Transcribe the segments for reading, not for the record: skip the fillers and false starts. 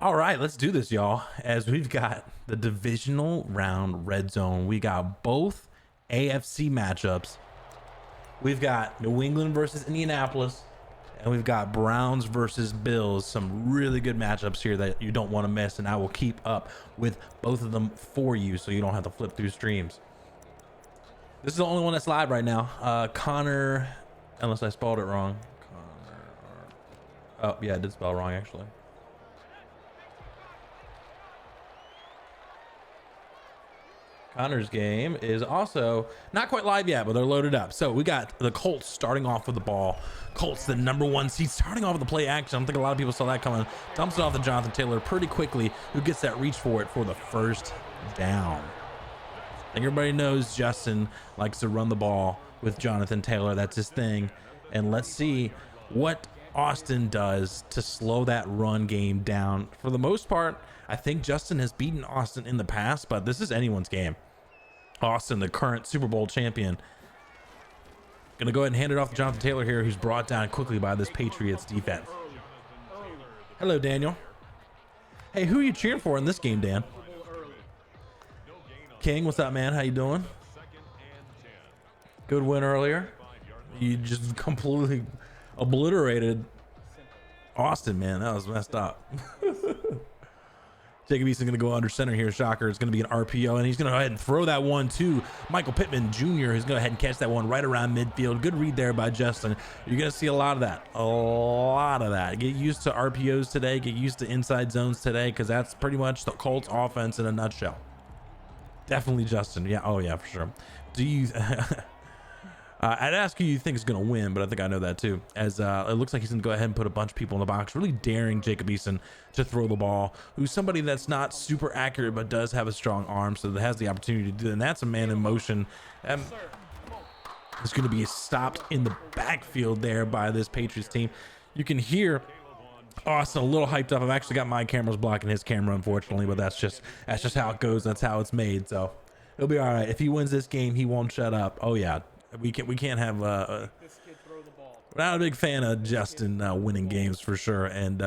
All right, let's do this, y'all. As we've got the divisional round red zone, we got both AFC matchups. We've got New England versus Indianapolis, and we've got Browns versus Bills. Some really good matchups here that you don't want to miss, and I will keep up with both of them for you so you don't have to flip through streams. This is the only one that's live right now. Connor, unless I spelled it wrong. Oh, yeah, I did spell wrong, actually. Connor's game is also not quite live yet, but they're loaded up. So we got the Colts starting off with the ball. Colts, the #1 seed, starting off with the play action. I don't think a lot of people saw that coming. Dumps it off to Jonathan Taylor pretty quickly, who gets that reach for it for the first down. I think everybody knows Justin likes to run the ball with Jonathan Taylor. That's his thing. And let's see what Austin does to slow that run game down. For the most part, I think Justin has beaten Austin in the past, but this is anyone's game. Austin, the current Super Bowl champion, gonna go ahead and hand it off to Jonathan Taylor here, who's brought down quickly by this Patriots defense. Hello, Daniel. Hey, who are you cheering for in this game, Dan? King, what's up, man? How you doing? Good win earlier. You just completely obliterated Austin, man. That was messed up. Jacob Eason's going to go under center here. Shocker. It's going to be an RPO, and he's going to go ahead and throw that one to Michael Pittman Jr., who's going to go ahead and catch that one right around midfield. Good read there by Justin. You're going to see a lot of that. A lot of that. Get used to RPOs today. Get used to inside zones today, because that's pretty much the Colts offense in a nutshell. Definitely Justin. Yeah. Oh, yeah, for sure. Do you... I'd ask who you think is going to win, but I think I know that too. As it looks like he's going to go ahead and put a bunch of people in the box, really daring Jacob Eason to throw the ball, who's somebody that's not super accurate, but does have a strong arm, so that has the opportunity to do it. And that's a man in motion. It's going to be stopped in the backfield there by this Patriots team. You can hear Austin a little hyped up. I've actually got my cameras blocking his camera, unfortunately, but that's just how it goes. That's how it's made. So it'll be all right. If he wins this game, he won't shut up. Oh yeah. We can't have we're not a big fan of Justin winning games for sure. And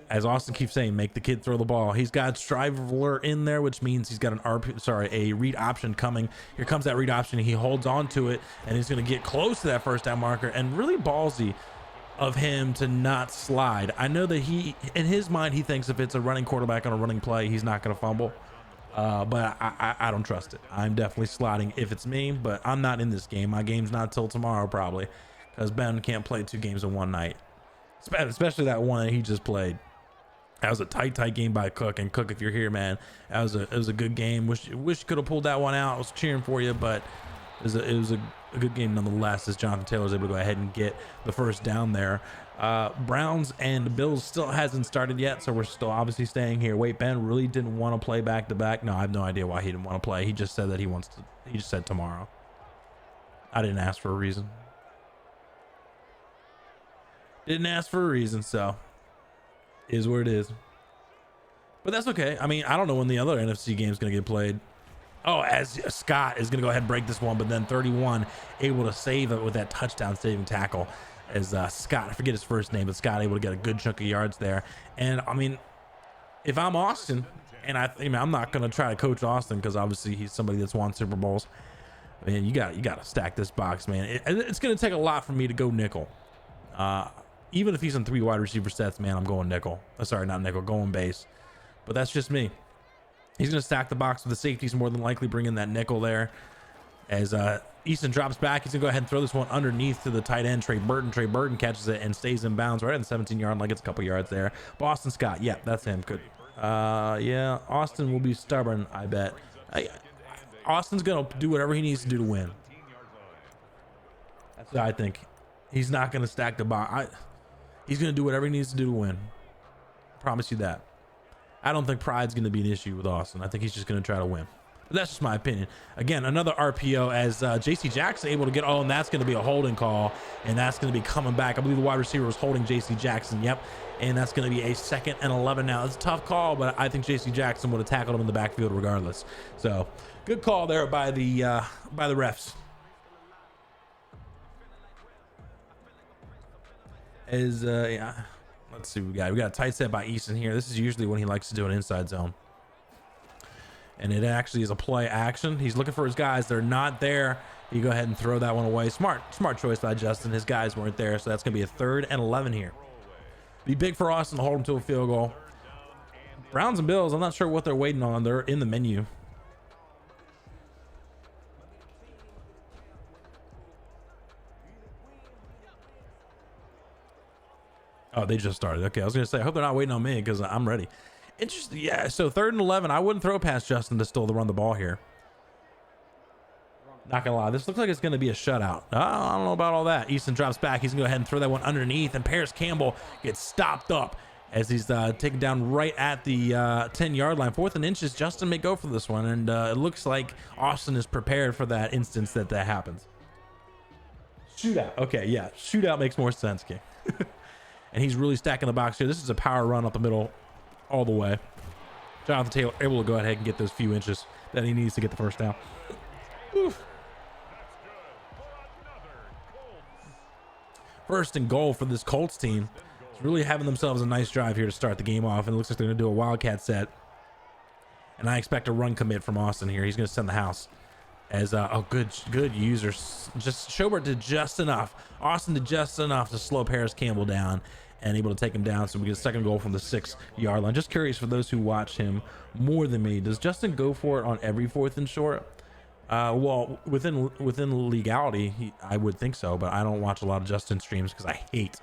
as Austin keeps saying, make the kid throw the ball. He's got Striver in there, which means he's got a read option coming. Here comes that read option. He holds on to it, and he's going to get close to that first down marker. And really ballsy of him to not slide. I know that he, in his mind, he thinks if it's a running quarterback on a running play, he's not going to fumble. But I don't trust it. I'm definitely sliding if it's me, but I'm not in this game. My game's not till tomorrow probably, because Ben can't play 2 games in one night, especially that one that he just played. That was a tight game by Cook. And Cook, if you're here, man, it was a good game. Wish you could have pulled that one out. I was cheering for you, but it was a good game nonetheless, as Jonathan Taylor was able to go ahead and get the first down there. Browns and Bills still hasn't started yet, so we're still obviously staying here. Wait, Ben really didn't want to play back to back? No, I have no idea why he didn't want to play. He just said that he wants to. He just said tomorrow. I didn't ask for a reason. Didn't ask for a reason, so is what it is. But that's okay. I mean, I don't know when the other NFC game is going to get played. Oh, as Scott is going to go ahead and break this one, but then 31 able to save it with that touchdown saving tackle. As Scott, I forget his first name, but Scott able to get a good chunk of yards there. And I mean, if I'm Austin, and I'm not going to try to coach Austin, because obviously he's somebody that's won Super Bowls. I mean, you got to stack this box, man. It's going to take a lot for me to go nickel. Even if he's in 3 wide receiver sets, man, I'm going nickel. Sorry, not nickel, going base. But that's just me. He's going to stack the box with the safeties, more than likely bring in that nickel there. As Easton drops back, he's gonna go ahead and throw this one underneath to the tight end, Trey Burton. Trey Burton catches it and stays in bounds right at the 17-yard line, gets a couple yards there. Boston Scott, yeah, that's him. Good. Yeah, Austin will be stubborn, I bet. Austin's gonna do whatever he needs to do to win. That's what I think. He's not gonna stack the box. He's gonna do whatever he needs to do to win. Promise you that. I don't think pride's gonna be an issue with Austin. I think he's just gonna try to win. But that's just my opinion. Again, another RPO as J.C. Jackson able to get, and that's going to be a holding call, and that's going to be coming back. I believe the wide receiver was holding J.C. Jackson. Yep. And that's going to be a 2nd and 11 now. It's a tough call, but I think J.C. Jackson would have tackled him in the backfield regardless. So good call there by the refs. As yeah, Let's see what we got. We got a tight set by Easton here. This is usually when he likes to do an inside zone. And it actually is a play action. He's looking for his guys. They're not there. You go ahead and throw that one away. Smart choice by Justin. His guys weren't there, so that's going to be a 3rd and 11 here. Be big for Austin to hold him to a field goal. Browns and Bills, I'm not sure what they're waiting on. They're in the menu. Oh, they just started. Okay, I was going to say, I hope they're not waiting on me because I'm ready. Interesting. Yeah, so 3rd and 11. I wouldn't throw past Justin to still run the ball here. Not gonna lie, this looks like it's gonna be a shutout. I don't know about all that. Easton drops back. He's gonna go ahead and throw that one underneath, and Paris Campbell gets stopped up as he's taken down right at the 10-yard line. 4th and inches. Justin may go for this one, and it looks like Austin is prepared for that instance that happens. Shootout. Okay, yeah, shootout makes more sense, King. And he's really stacking the box here. This is a power run up the middle all the way. Jonathan Taylor able to go ahead and get those few inches that he needs to get the first down. Oof. 1st and goal for this Colts team. It's really having themselves a nice drive here to start the game off, and it looks like they're going to do a Wildcat set. And I expect a run commit from Austin here. He's going to send the house. As good users. Just Schobert did just enough. Austin did just enough to slow Paris Campbell down and able to take him down. So we get a 2nd goal from the 6-yard line. Just curious for those who watch him more than me, does Justin go for it on every 4th and short? Well, within legality, I would think so, but I don't watch a lot of Justin streams because I hate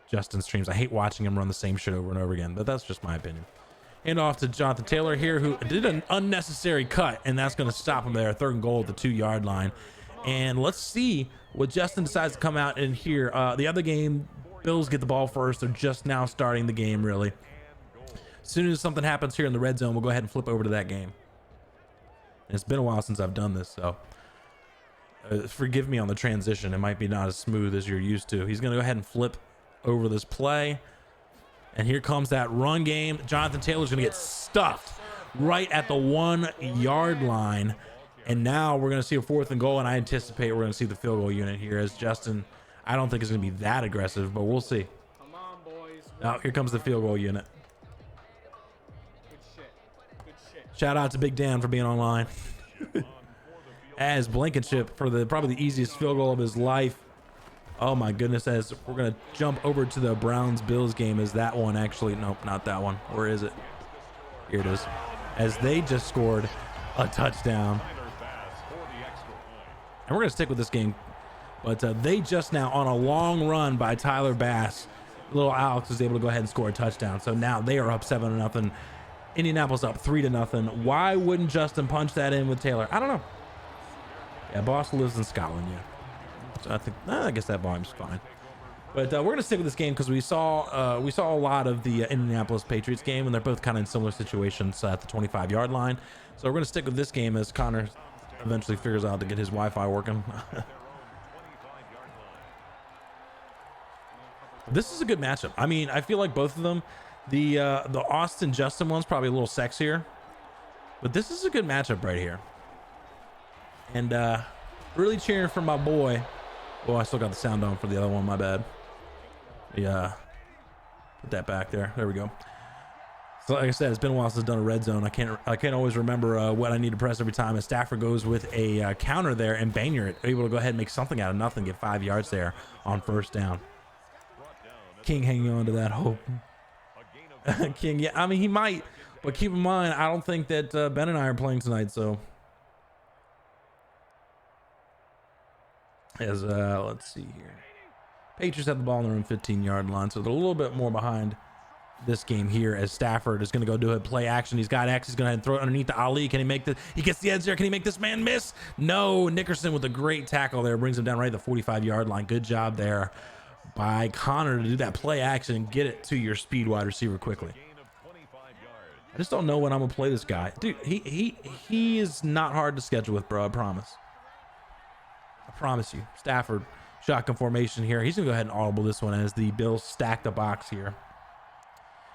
Justin streams. I hate watching him run the same shit over and over again, but that's just my opinion. And off to Jonathan Taylor here, who did an unnecessary cut, and that's going to stop him there. 3rd and goal at the 2-yard line. And let's see what Justin decides to come out in here. The other game, Bills get the ball first. They're just now starting the game, really. As soon as something happens here in the red zone, we'll go ahead and flip over to that game. And it's been a while since I've done this, so forgive me on the transition. It might be not as smooth as you're used to. He's going to go ahead and flip over this play. And here comes that run game. Jonathan Taylor's going to get stuffed right at the 1-yard line. And now we're going to see a 4th and goal, and I anticipate we're going to see the field goal unit here as Justin, I don't think is going to be that aggressive, but we'll see. Come on, boys. Now, here comes the field goal unit. Good shit. Good shit. Shout out to Big Dan for being online. As Blankenship for probably the easiest field goal of his life. Oh my goodness, as we're going to jump over to the Browns-Bills game. Is that one actually? Nope, not that one. Where is it? Here it is. As they just scored a touchdown. And we're going to stick with this game. But they just now, on a long run by Tyler Bass, little Alex was able to go ahead and score a touchdown. So now they are up 7-0. Indianapolis up 3-0. Why wouldn't Justin punch that in with Taylor? I don't know. Yeah, Boston lives in Scotland, yeah. So I guess that volume's fine. But we're gonna stick with this game because we saw a lot of the Indianapolis Patriots game, and they're both kind of in similar situations at the 25-yard line. So we're gonna stick with this game as Connor eventually figures out to get his Wi-Fi working. This is a good matchup. I mean, I feel like both of them, the Austin Justin one's probably a little sexier, but this is a good matchup right here. And really cheering for my boy. Oh, I still got the sound on for the other one. My bad. Yeah, put that back there. There we go. So like I said, it's been a while since I've done a red zone. I can't always remember what I need to press every time. And Stafford goes with a counter there, and Banyard able to go ahead and make something out of nothing, get 5 yards there on 1st down. King hanging on to that hope. King, yeah, I mean he might, but keep in mind I don't think that Ben and I are playing tonight, so. As let's see here, Patriots have the ball on their own 15-yard line, so they're a little bit more behind this game here. As Stafford is going to go do a play action, he's got X, he's going to throw it underneath to Ali. Can he make the? He gets the edge there. Can he make this man miss? No. Nickerson with a great tackle there brings him down right at the 45-yard line. Good job there by Connor to do that play action and get it to your speed wide receiver quickly. I just don't know when I'm gonna play this guy, dude. He is not hard to schedule with, bro. I promise. I promise you. Stafford, shotgun formation here. He's gonna go ahead and audible this one as the Bills stack the box here.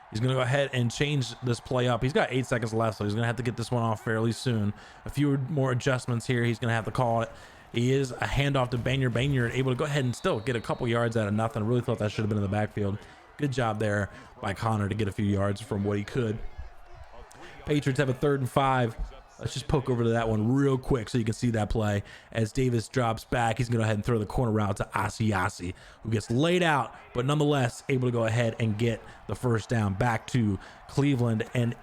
He's gonna go ahead and change this play up. He's got 8 seconds left, so he's gonna have to get this one off fairly soon. A few more adjustments here. He's gonna have to call it. He is a handoff to Banyard. Banyard able to go ahead and still get a couple yards out of nothing. I really thought that should have been in the backfield. Good job there by Connor to get a few yards from what he could. Patriots have a 3rd and 5. Let's just poke over to that one real quick so you can see that play. As Davis drops back, he's going to go ahead and throw the corner route to Asiasi, who gets laid out, but nonetheless able to go ahead and get the first down back to Cleveland and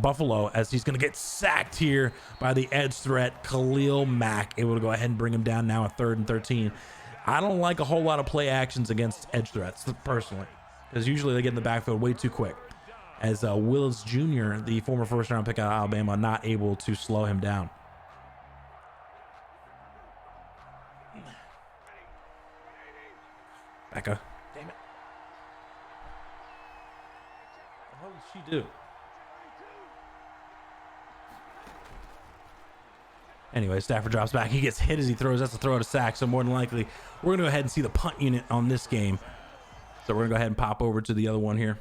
Buffalo, as he's going to get sacked here by the edge threat, Khalil Mack, able to go ahead and bring him down now at 3rd and 13. I don't like a whole lot of play actions against edge threats, personally, because usually they get in the backfield way too quick. As Willis Jr., the former first-round pick out of Alabama, not able to slow him down. Becca. Damn it. What the hell did she do? Anyway, Stafford drops back. He gets hit as he throws. That's a throw to sack. So more than likely, we're going to go ahead and see the punt unit on this game. So we're going to go ahead and pop over to the other one here.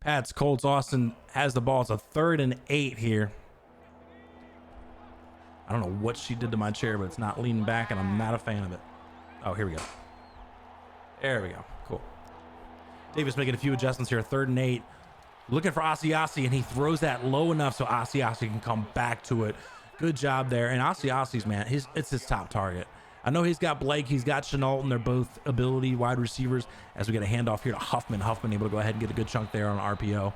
Pats, Colts, Austin has the ball. It's a 3rd and 8 here. I don't know what she did to my chair, but it's not leaning back, and I'm not a fan of it. Oh, here we go. There we go. Cool. Davis making a few adjustments here. 3rd and 8. Looking for Asiasi, and he throws that low enough so Asiasi can come back to it. Good job there. And Asiasi's, man, it's his top target. I know he's got Blake, he's got Chenault, and they're both ability wide receivers. As we get a handoff here to Huffman. Huffman able to go ahead and get a good chunk there on RPO.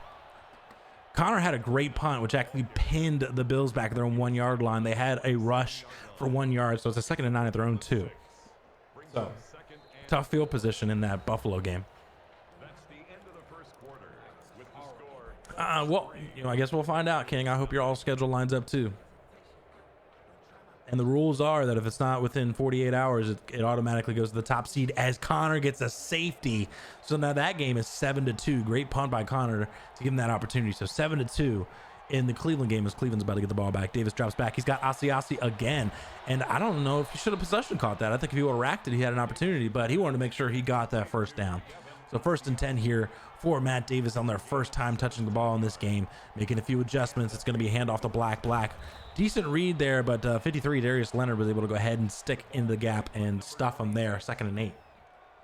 Connor had a great punt, which actually pinned the Bills back at their own 1 yard line. They had a rush for 1 yard, so it's a 2nd and 9 at their own 2. So tough field position in that Buffalo game. Well, I guess we'll find out, King. I hope your all schedule lines up too. And the rules are that if it's not within 48 hours, it automatically goes to the top seed as Connor gets a safety. So now that game is 7-2. Great punt by Connor to give him that opportunity. So 7-2 in the Cleveland game as Cleveland's about to get the ball back. Davis drops back. He's got Asiasi again. And I don't know if he should have possession caught that. I think if he would have racked it, he had an opportunity, but he wanted to make sure he got that first down. So 1st and 10 here for Matt Davis on their first time touching the ball in this game, making a few adjustments. It's going to be a handoff to Black. Decent read there, but 53, Darius Leonard was able to go ahead and stick in the gap and stuff him there. 2nd and 8.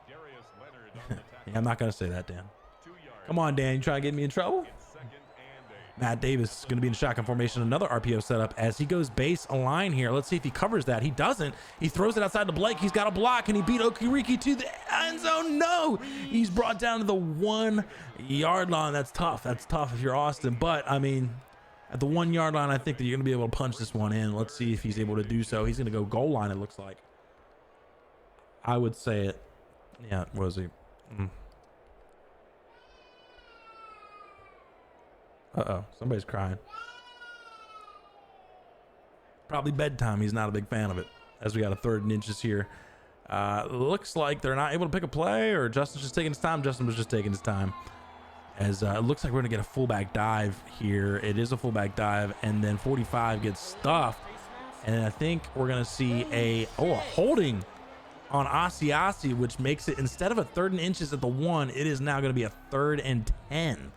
Yeah, I'm not going to say that, Dan. Come on, Dan. You trying to get me in trouble? Matt Davis is going to be in shotgun formation. Another RPO setup as he goes base align here. Let's see if he covers that. He doesn't. He throws it outside to Blake. He's got a block, and he beat Okiriki to the end zone. No! He's brought down to the 1 yard line. That's tough. That's tough if you're Austin. But, I mean, at the 1 yard line, I think that you're going to be able to punch this one in. Let's see if he's able to do so. He's going to go goal line, it looks like. I would say it. Yeah, was he? Uh-oh, somebody's crying. Probably bedtime. He's not a big fan of it. As we got a 3rd and inches here. Looks like they're not able to pick a play, or Justin's just taking his time. Justin was just taking his time. As it looks like we're going to get a fullback dive here. It is a fullback dive, and then 45 gets stuffed. And I think we're going to see a holding on Asiasi, which makes it, instead of a 3rd and inches at the 1, it is now going to be a 3rd and 10.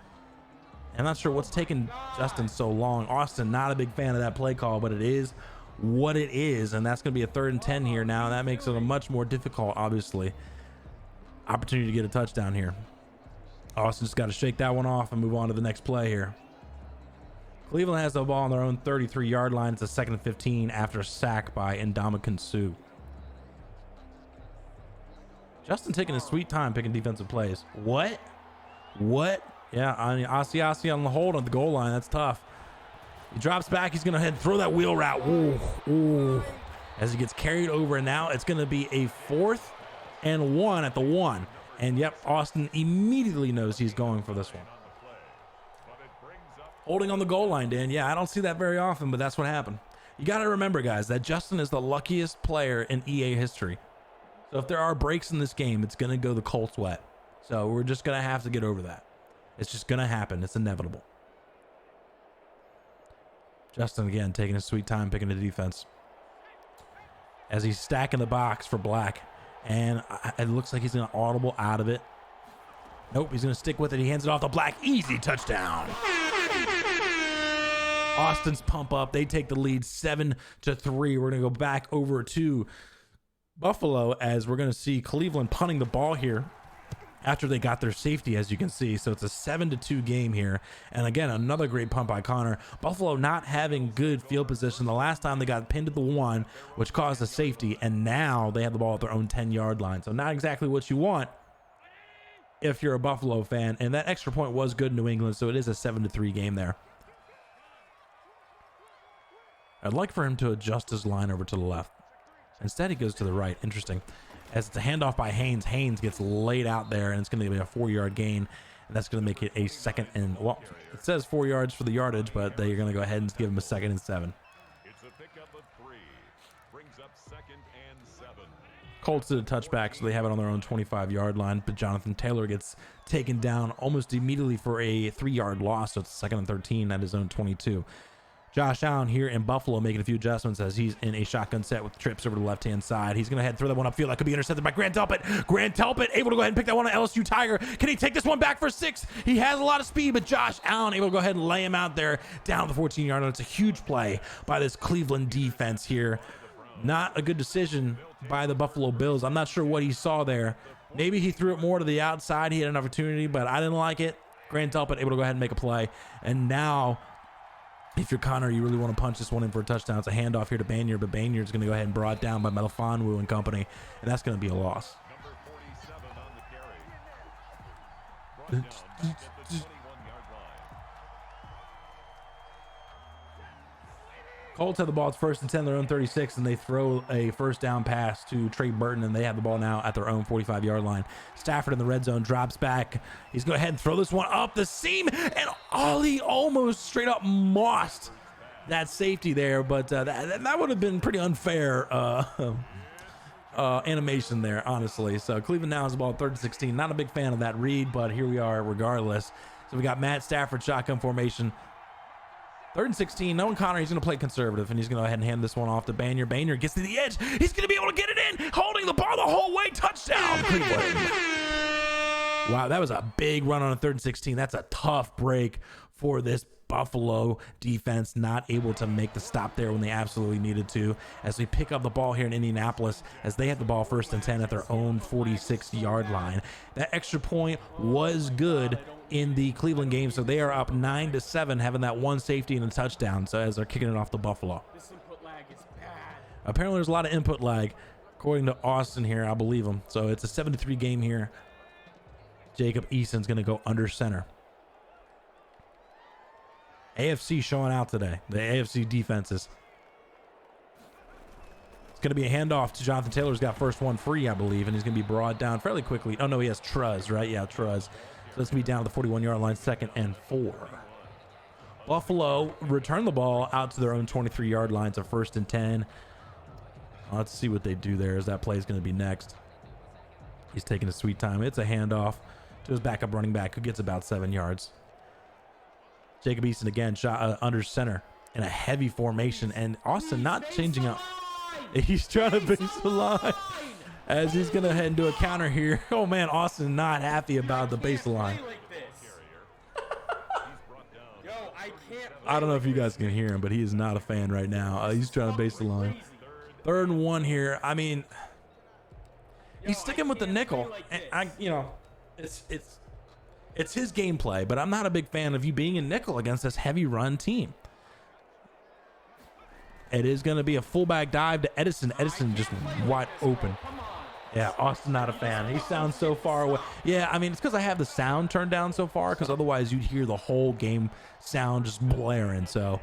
I'm not sure what's taking Justin so long. Austin, not a big fan of that play call, but it is what it is, and that's going to be a 3rd and 10 here now. That makes it a much more difficult, obviously, opportunity to get a touchdown here. Austin's got to shake that one off and move on to the next play here. Cleveland has the ball on their own 33-yard line. It's a 2nd and 15 after a sack by Ndamukong Suh. Justin taking his sweet time picking defensive plays. What? Yeah, I mean, Asiasi on the hold on the goal line. That's tough. He drops back. He's going to head and throw that wheel route. Ooh. As he gets carried over, and now it's going to be a 4th and 1 at the 1. And yep, Austin immediately knows he's going for this one. Holding on the goal line, Dan. Yeah, I don't see that very often, but that's what happened. You got to remember, guys, that Justin is the luckiest player in EA history. So if there are breaks in this game, it's going to go the Colts wet. So we're just going to have to get over that. It's just going to happen. It's inevitable. Justin, again, taking his sweet time picking the defense. As he's stacking the box for Black. And it looks like he's going to audible out of it. Nope, he's going to stick with it. He hands it off to Black. Easy touchdown. Austin's pump up. They take the lead 7-3. We're going to go back over to Buffalo as we're going to see Cleveland punting the ball here. after they got their safety, as you can see. So it's a 7-2 game here. And again, another great punt by Connor. Buffalo not having good field position. The last time they got pinned at the 1, which caused a safety, and now they have the ball at their own 10-yard line. So not exactly what you want if you're a Buffalo fan. And that extra point was good in New England, so it is a 7-3 game there. I'd like for him to adjust his line over to the left. Instead, he goes to the right. Interesting. As it's a handoff by Haynes. Haynes gets laid out there, and it's going to be a 4-yard gain, and that's going to make it a 2nd and, well, it says 4 yards for the yardage, but they're going to go ahead and give him a 2nd and 7. It's a pickup of 3. Brings up 2nd and 7. Colts did a touchback, so they have it on their own 25-yard line, but Jonathan Taylor gets taken down almost immediately for a 3-yard loss, so it's 2nd and 13 at his own 22. Josh Allen here in Buffalo making a few adjustments as he's in a shotgun set with trips over to the left-hand side. He's going to head and throw that one upfield. That could be intercepted by Grant Delpit. Grant Delpit able to go ahead and pick that one on LSU Tiger. Can he take this one back for 6? He has a lot of speed, but Josh Allen able to go ahead and lay him out there down the 14-yard line. It's a huge play by this Cleveland defense here. Not a good decision by the Buffalo Bills. I'm not sure what he saw there. Maybe he threw it more to the outside. He had an opportunity, but I didn't like it. Grant Delpit able to go ahead and make a play. And now, if you're Connor, you really want to punch this one in for a touchdown. It's a handoff here to Banyard, but Banyard's going to go ahead and brought down by Melifonwu and company, and that's going to be a loss. Number 47 on the carry. Brought down at the 21-yard line. Colts have the ball. It's 1st and 10, their own 36, and they throw a first down pass to Trey Burton, and they have the ball now at their own 45-yard line. Stafford in the red zone drops back. He's going to go ahead and throw this one up the seam, and he almost straight up mossed that safety there, but that would have been pretty unfair animation there, honestly. So Cleveland now has the ball 3rd and 16. Not a big fan of that read, but here we are regardless. So we got Matt Stafford shotgun formation. 3rd and 16, knowing Connor, he's going to play conservative, and he's going to go ahead and hand this one off to Banyard. Banyard gets to the edge. He's going to be able to get it in, holding the ball the whole way. Touchdown, Cleveland. Wow, that was a big run on a 3rd and 16. That's a tough break for this Buffalo defense, not able to make the stop there when they absolutely needed to, as we pick up the ball here in Indianapolis as they have the ball 1st and 10 at their own 46-yard line. That extra point was good in the Cleveland game, so they are up 9-7, having that one safety and a touchdown, so as they're kicking it off to Buffalo. This input lag is bad. Apparently there's a lot of input lag, according to Austin here. I believe him. So it's a 7-3 game here. Jacob Eason's going to go under center. AFC showing out today. The AFC defenses. It's going to be a handoff to Jonathan Taylor's got first one free, I believe, and he's going to be brought down fairly quickly. Oh, no, he has Truz, right? Yeah, Truz. So that's going to be down to the 41-yard line, 2nd and 4. Buffalo return the ball out to their own 23-yard line, so 1st and 10. Let's see what they do there, as that play is going to be next. He's taking a sweet time. It's a handoff to his backup running back, who gets about 7 yards. Jacob Eason again, shot under center in a heavy formation, and Austin not changing up. He's trying to base the line as he's going to head and do a counter here. Oh, man, Austin not happy about the baseline. I don't know if you guys can hear him, but he is not a fan right now. He's trying to base the line. 3rd and 1 here. I mean, he's sticking with the nickel. And it's his gameplay, but I'm not a big fan of you being in nickel against this heavy run team. It is going to be a fullback dive to Edison. Edison just wide open. Yeah, Austin not a fan. He sounds so far away. Yeah, I mean, it's because I have the sound turned down so far, because otherwise you'd hear the whole game sound just blaring. So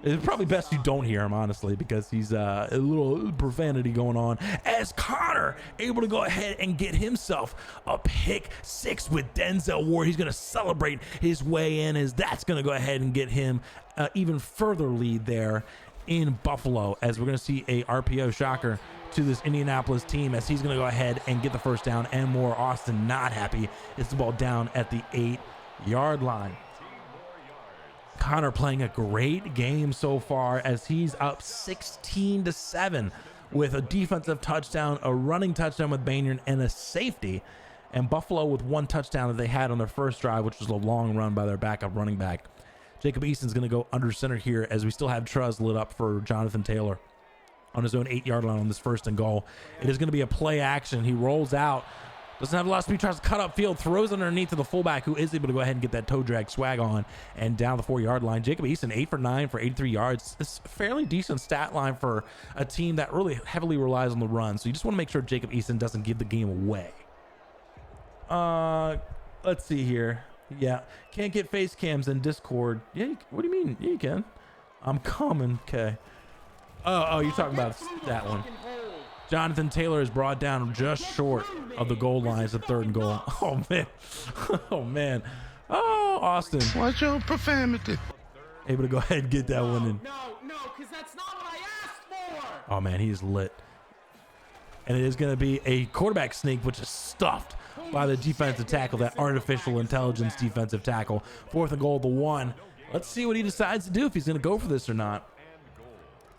it's probably best you don't hear him, honestly, because he's a little profanity going on. As Connor able to go ahead and get himself a pick 6 with Denzel Ward. He's going to celebrate his way in, as that's going to go ahead and get him even further lead there in Buffalo, as we're going to see a RPO shocker to this Indianapolis team, as he's going to go ahead and get the first down and more. Austin not happy. It's the ball down at the 8-yard line. Connor playing a great game so far, as he's up 16-7 with a defensive touchdown, a running touchdown with Banyard, and a safety. And Buffalo with one touchdown that they had on their first drive, which was a long run by their backup running back. Jacob Eason's going to go under center here, as we still have Truz lit up for Jonathan Taylor on his own 8-yard line on this 1st and goal. It is going to be a play action. He rolls out Doesn't have a lot of speed, tries to cut up field, throws it underneath to the fullback, who is able to go ahead and get that toe drag swag on and down the 4-yard line. Jacob Eason, 8 for 9 for 83 yards. It's a fairly decent stat line for a team that really heavily relies on the run. So you just want to make sure Jacob Eason doesn't give the game away. Let's see here. Yeah, can't get face cams in Discord. Yeah, what do you mean? Yeah, you can. I'm coming. Okay. Oh, you're talking about that one. Jonathan Taylor is brought down just short of the goal line. It's a 3rd and goal. Oh, man. Oh, man. Oh, Austin. Watch your profanity. Able to go ahead and get that one in. No, because that's not what I asked for. Oh, man, he is lit. And it is going to be a quarterback sneak, which is stuffed by the defensive tackle, that artificial intelligence defensive tackle. 4th and goal, the 1. Let's see what he decides to do, if he's going to go for this or not.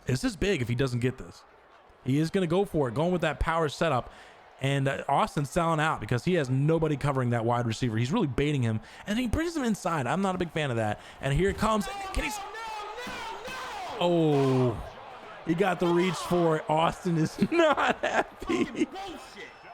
This is big if he doesn't get this. He is going to go for it, going with that power setup. And Austin's selling out because he has nobody covering that wide receiver. He's really baiting him, and he brings him inside. I'm not a big fan of that. And here it comes. Can he? Oh, he got the reach for it. Austin is not happy.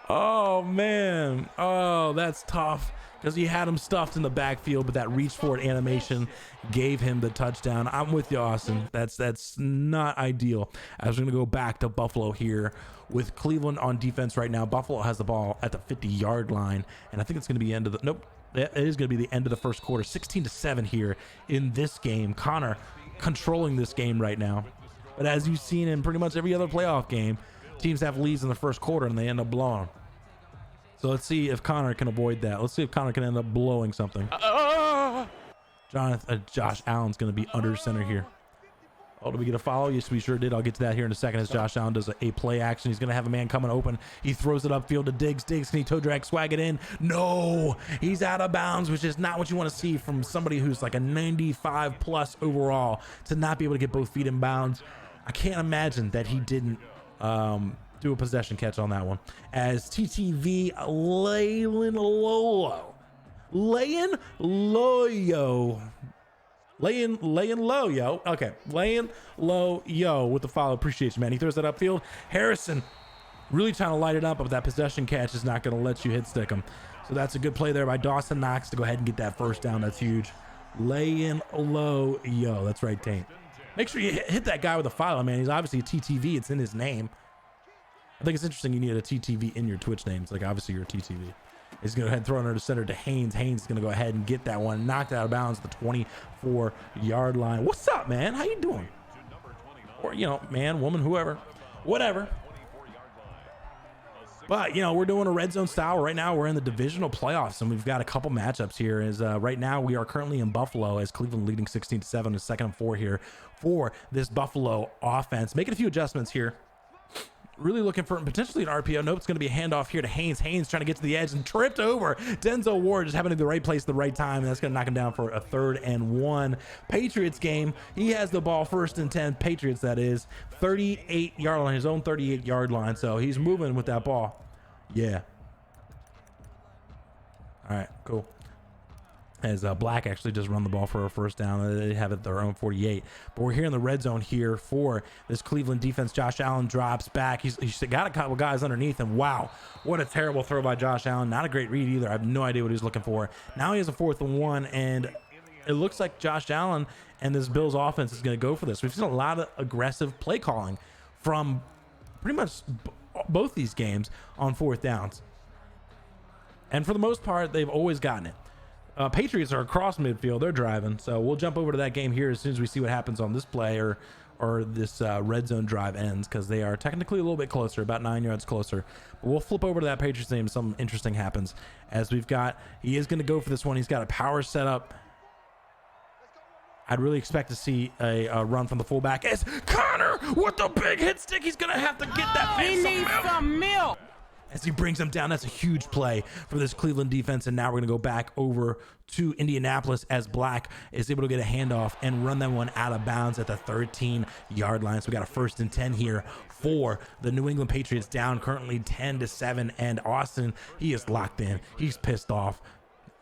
Oh, man. Oh, that's tough because he had him stuffed in the backfield, but that reach for it animation gave him the touchdown. I'm with you, Austin. That's not ideal. I was going to go back to Buffalo here with Cleveland on defense right now. Buffalo has the ball at the 50-yard line, and I think it's going to be end of the nope. It is going to be the end of the first quarter. 16-7 here in this game. Connor controlling this game right now. But as you've seen in pretty much every other playoff game, teams have leads in the first quarter and they end up blowing. So let's see if Connor can avoid that. Let's see if Connor can end up blowing something. Josh Allen's going to be under center here. Oh, did we get a follow? Yes, we sure did. I'll get to that here in a second as Josh Allen does a play action. He's going to have a man coming open. He throws it upfield to Diggs. Diggs, can he toe drag, swag it in? No, he's out of bounds, which is not what you want to see from somebody who's like a 95 plus overall, to not be able to get both feet in bounds. I can't imagine that he didn't do a possession catch on that one. As TTV laying low, okay, laying low, yo, with the follow. Appreciate you, man. He throws that upfield. Harrison really trying to light it up, but that possession catch is not going to let you hit stick him. So that's a good play there by Dawson Knox to go ahead and get that first down. That's huge. Laying low, yo. That's right, Taint. Make sure you hit that guy with a follow, man. He's obviously a TTV. It's in his name. I think it's interesting you need a TTV in your Twitch name. It's like, obviously you're a TTV. He's going to go ahead and throw it under the center to Haynes. Haynes is going to go ahead and get that one. Knocked out of bounds at the 24-yard line. What's up, man? How you doing? Or, you know, man, woman, whoever, whatever. But, you know, we're doing a red zone style right now. We're in the divisional playoffs, and we've got a couple matchups here. As right now we are currently in Buffalo, as Cleveland leading 16-7, a 2nd and 4 here for this Buffalo offense. Making a few adjustments here. Really looking for potentially an RPO. Nope, it's going to be a handoff here to Haynes. Haynes trying to get to the edge and tripped over. Denzel Ward just happening to the right place at the right time, and that's going to knock him down for a 3rd and 1. Patriots game. He has the ball 1st and 10. Patriots, that is. 38-yard line, his own 38-yard line. So he's moving with that ball. Yeah. All right, cool. As Black actually just run the ball for a first down. They have it their own 48. But we're here in the red zone here for this Cleveland defense. Josh Allen drops back. He's got a couple guys underneath him. Wow, what a terrible throw by Josh Allen. Not a great read either. I have no idea what he's looking for. Now he has a 4th and 1, and it looks like Josh Allen and this Bills offense is going to go for this. We've seen a lot of aggressive play calling from pretty much both these games on 4th downs. And for the most part, they've always gotten it. Patriots are across midfield. They're driving. So we'll jump over to that game here as soon as we see what happens on this play or this red zone drive ends, because they are technically a little bit closer, about 9 yards closer. But we'll flip over to that Patriots game. Something interesting happens as we've got, he is going to go for this one. He's got a power setup. I'd really expect to see a run from the fullback as Connor with the big hit stick. He's going to have to get that. He needs some milk. As he brings him down. That's a huge play for this Cleveland defense. And now we're going to go back over to Indianapolis as Black is able to get a handoff and run that one out of bounds at the 13-yard line. So we got a 1st and 10 here for the New England Patriots, down currently 10-7. And Austin, he is locked in. He's pissed off.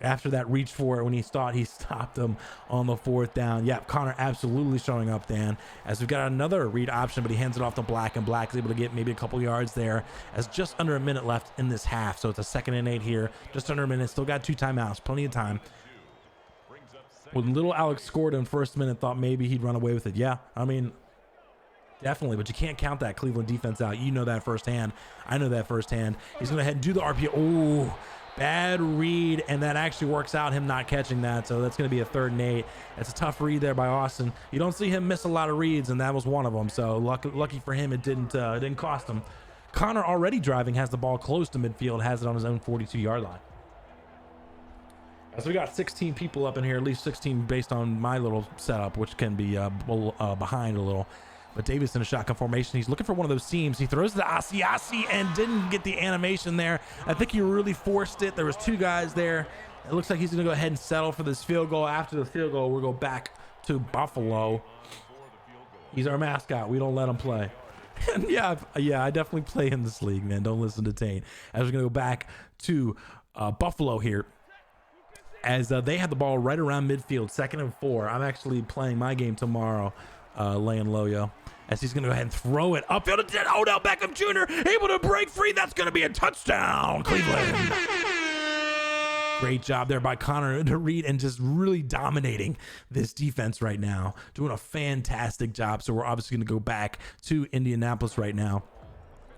after that reach for it when he thought he stopped him on the 4th down. Yeah, Connor absolutely showing up, Dan, as we've got another read option, but he hands it off to Black, and Black is able to get maybe a couple yards there as just under a minute left in this half. So it's a 2nd and 8 here, just under a minute. Still got 2 timeouts, plenty of time. When little Alex scored in first minute, thought maybe he'd run away with it. Yeah, I mean, definitely, but you can't count that Cleveland defense out. You know that firsthand. I know that firsthand. He's going to head and do the RPO. Oh, bad read, and that actually works out, him not catching that. So that's going to be a 3rd and 8. That's a tough read there by Austin. You don't see him miss a lot of reads, and that was one of them. So lucky for him, it didn't cost him. Connor already driving, has the ball close to midfield, has it on his own 42-yard line. So we got 16 people up in here, at least 16 based on my little setup, which can be behind a little. But Davis in a shotgun formation. He's looking for one of those seams. He throws the Asiasi and didn't get the animation there. I think he really forced it. There was 2 guys there. It looks like he's going to go ahead and settle for this field goal. After the field goal, we'll go back to Buffalo. He's our mascot. We don't let him play. And yeah, I definitely play in this league, man. Don't listen to Tane. As we're going to go back to Buffalo here, as they have the ball right around midfield, 2nd and 4. I'm actually playing my game tomorrow, laying low, yo. As he's going to go ahead and throw it upfield to Odell Beckham Jr. Able to break free. That's going to be a touchdown, Cleveland. Great job there by Connor to read and just really dominating this defense right now. Doing a fantastic job. So we're obviously going to go back to Indianapolis right now.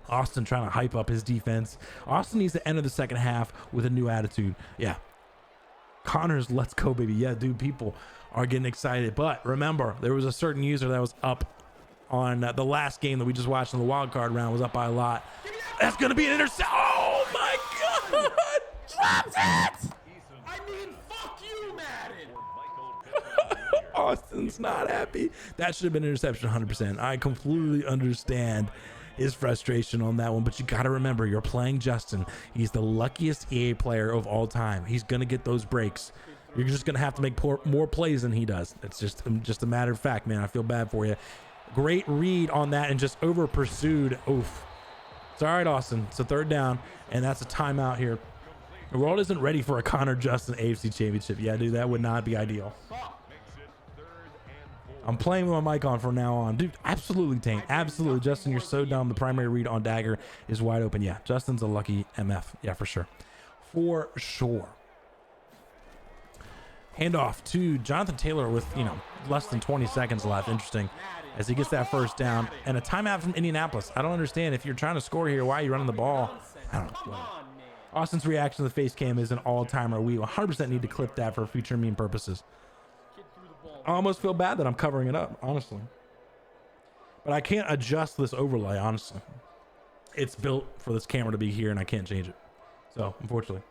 Austin trying to hype up his defense. Austin needs to enter the 2nd half with a new attitude. Yeah. Connor's let's go, baby. Yeah, dude, people are getting excited. But remember, there was a certain user that was up on the last game that we just watched in the wild card round, was up by a lot. That's going to be an intercept. Oh, my God. Drops it. I mean, fuck you, Madden. Austin's not happy. That should have been an interception 100%. I completely understand his frustration on that one, but you got to remember, you're playing Justin. He's the luckiest EA player of all time. He's going to get those breaks. You're just going to have to make more plays than he does. It's just a matter of fact, man. I feel bad for you. Great read on that and just over pursued. Oof. It's all right, Austin. It's a 3rd down, and that's a timeout here. The world isn't ready for a Connor Justin AFC Championship. Yeah, dude, that would not be ideal. I'm playing with my mic on from now on. Dude, absolutely, Tank. Absolutely. Justin, you're so dumb. The primary read on Dagger is wide open. Yeah, Justin's a lucky MF. Yeah, for sure. For sure. Handoff to Jonathan Taylor with, less than 20 seconds left. Interesting. As he gets that 1st down. And a timeout from Indianapolis. I don't understand. If you're trying to score here, why are you running the ball? I don't know. Austin's reaction to the face cam is an all-timer. We 100% need to clip that for future meme purposes. I almost feel bad that I'm covering it up, honestly. But I can't adjust this overlay, honestly. It's built for this camera to be here, and I can't change it. So, unfortunately.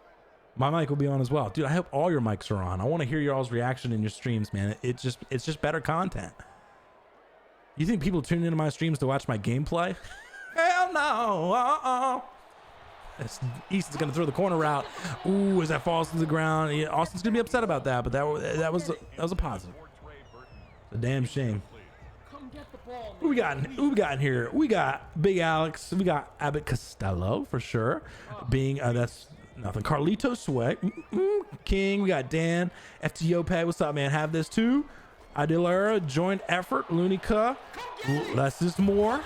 My mic will be on as well. Dude, I hope all your mics are on. I want to hear y'all's reaction in your streams, man. It's just better content. You think people tune into my streams to watch my gameplay? Hell no. Easton's going to throw the corner route. Ooh, as that falls to the ground. Yeah, Austin's going to be upset about that, but that was a positive. It's a damn shame. Who we got in here? We got Big Alex. We got Abbott Costello for sure. Being that's nothing. Carlito Swag. King. We got Dan. FTO what's up, man? Have this too. Adilera, joint effort. Lunica. Less is more.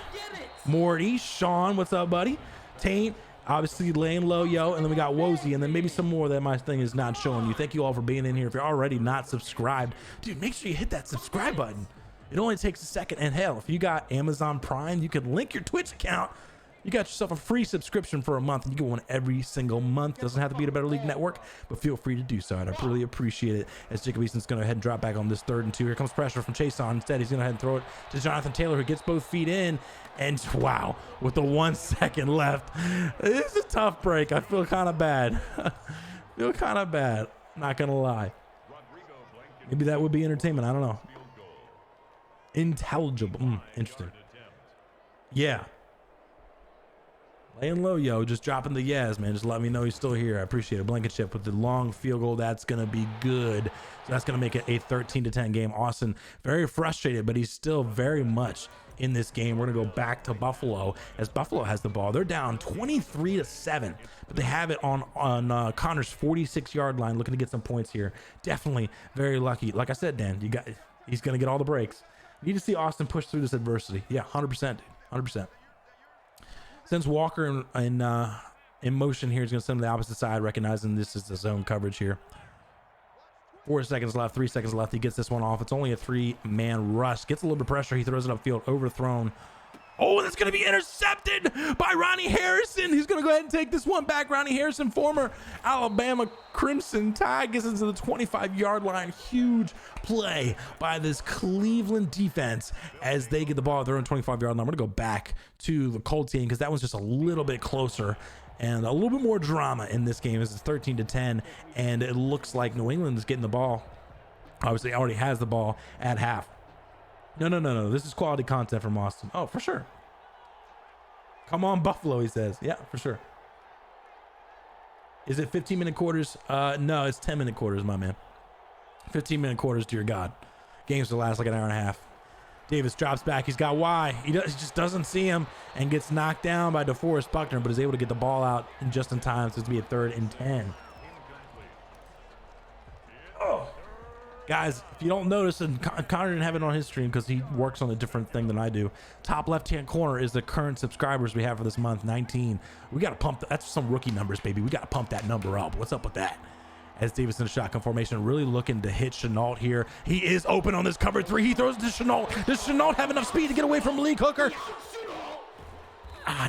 Morty. Sean, what's up, buddy? Taint. Obviously laying low, yo, and then we got Wozy, and then maybe some more that my thing is not showing you. Thank you all for being in here. If you're already not subscribed, dude, make sure you hit that subscribe button. It only takes a second, and hell, if you got Amazon Prime, you can link your Twitch account. You got yourself a free subscription for a month, and you get one every single month. Doesn't have to be at a Better League Network, but feel free to do so, and I really appreciate it. As Jacob Easton's going to go ahead and drop back on this 3rd and 2. Here comes pressure from Chase on. Instead, he's going to go ahead and throw it to Jonathan Taylor, who gets both feet in, and wow, with the 1 second left. It's a tough break. I feel kind of bad. Not going to lie. Maybe that would be entertainment. I don't know. Intelligible. Interesting. Yeah. Laying low, yo, just dropping the yes, man. Just let me know he's still here. I appreciate it. Blankenship with the long field goal. That's going to be good. So that's going to make it a 13-10 game. Austin, very frustrated, but he's still very much in this game. We're going to go back to Buffalo as Buffalo has the ball. They're down 23-7, but they have it on Connor's 46-yard line, looking to get some points here. Definitely very lucky. Like I said, Dan, he's going to get all the breaks. You need to see Austin push through this adversity. Yeah, 100%, 100%. Since Walker in motion here, he's going to send him to the opposite side, recognizing this is the zone coverage here. 4 seconds left, 3 seconds left. He gets this one off. It's only a 3-man rush. Gets a little bit of pressure. He throws it upfield, overthrown. Oh, and it's going to be intercepted by Ronnie Harrison. He's going to go ahead and take this one back. Ronnie Harrison, former Alabama Crimson Tide, gets into the 25-yard line. Huge play by this Cleveland defense as they get the ball at their own 25-yard line. I'm going to go back to the Colts game because that one's just a little bit closer and a little bit more drama in this game. It's 13-10, and it looks like New England is getting the ball. Obviously, already has the ball at half. No. This is quality content from Austin. Oh, for sure. Come on, Buffalo, he says. Yeah, for sure. Is it 15-minute quarters? No, it's 10-minute quarters, my man. 15-minute quarters, dear God. Games will last like an hour and a half. Davis drops back. He's got Y. He just doesn't see him and gets knocked down by DeForest Buckner, but is able to get the ball out just in time. So it's going to be a 3rd and 10. Oh. Guys, if you don't notice, and Connor didn't have it on his stream because he works on a different thing than I do. Top left-hand corner is the current subscribers we have for this month, 19. We got to pump. That's some rookie numbers, baby. We got to pump that number up. What's up with that? As Davis in a shotgun formation, really looking to hit Chenault here. He is open on this cover 3. He throws it to Chenault. Does Chenault have enough speed to get away from Malik Hooker?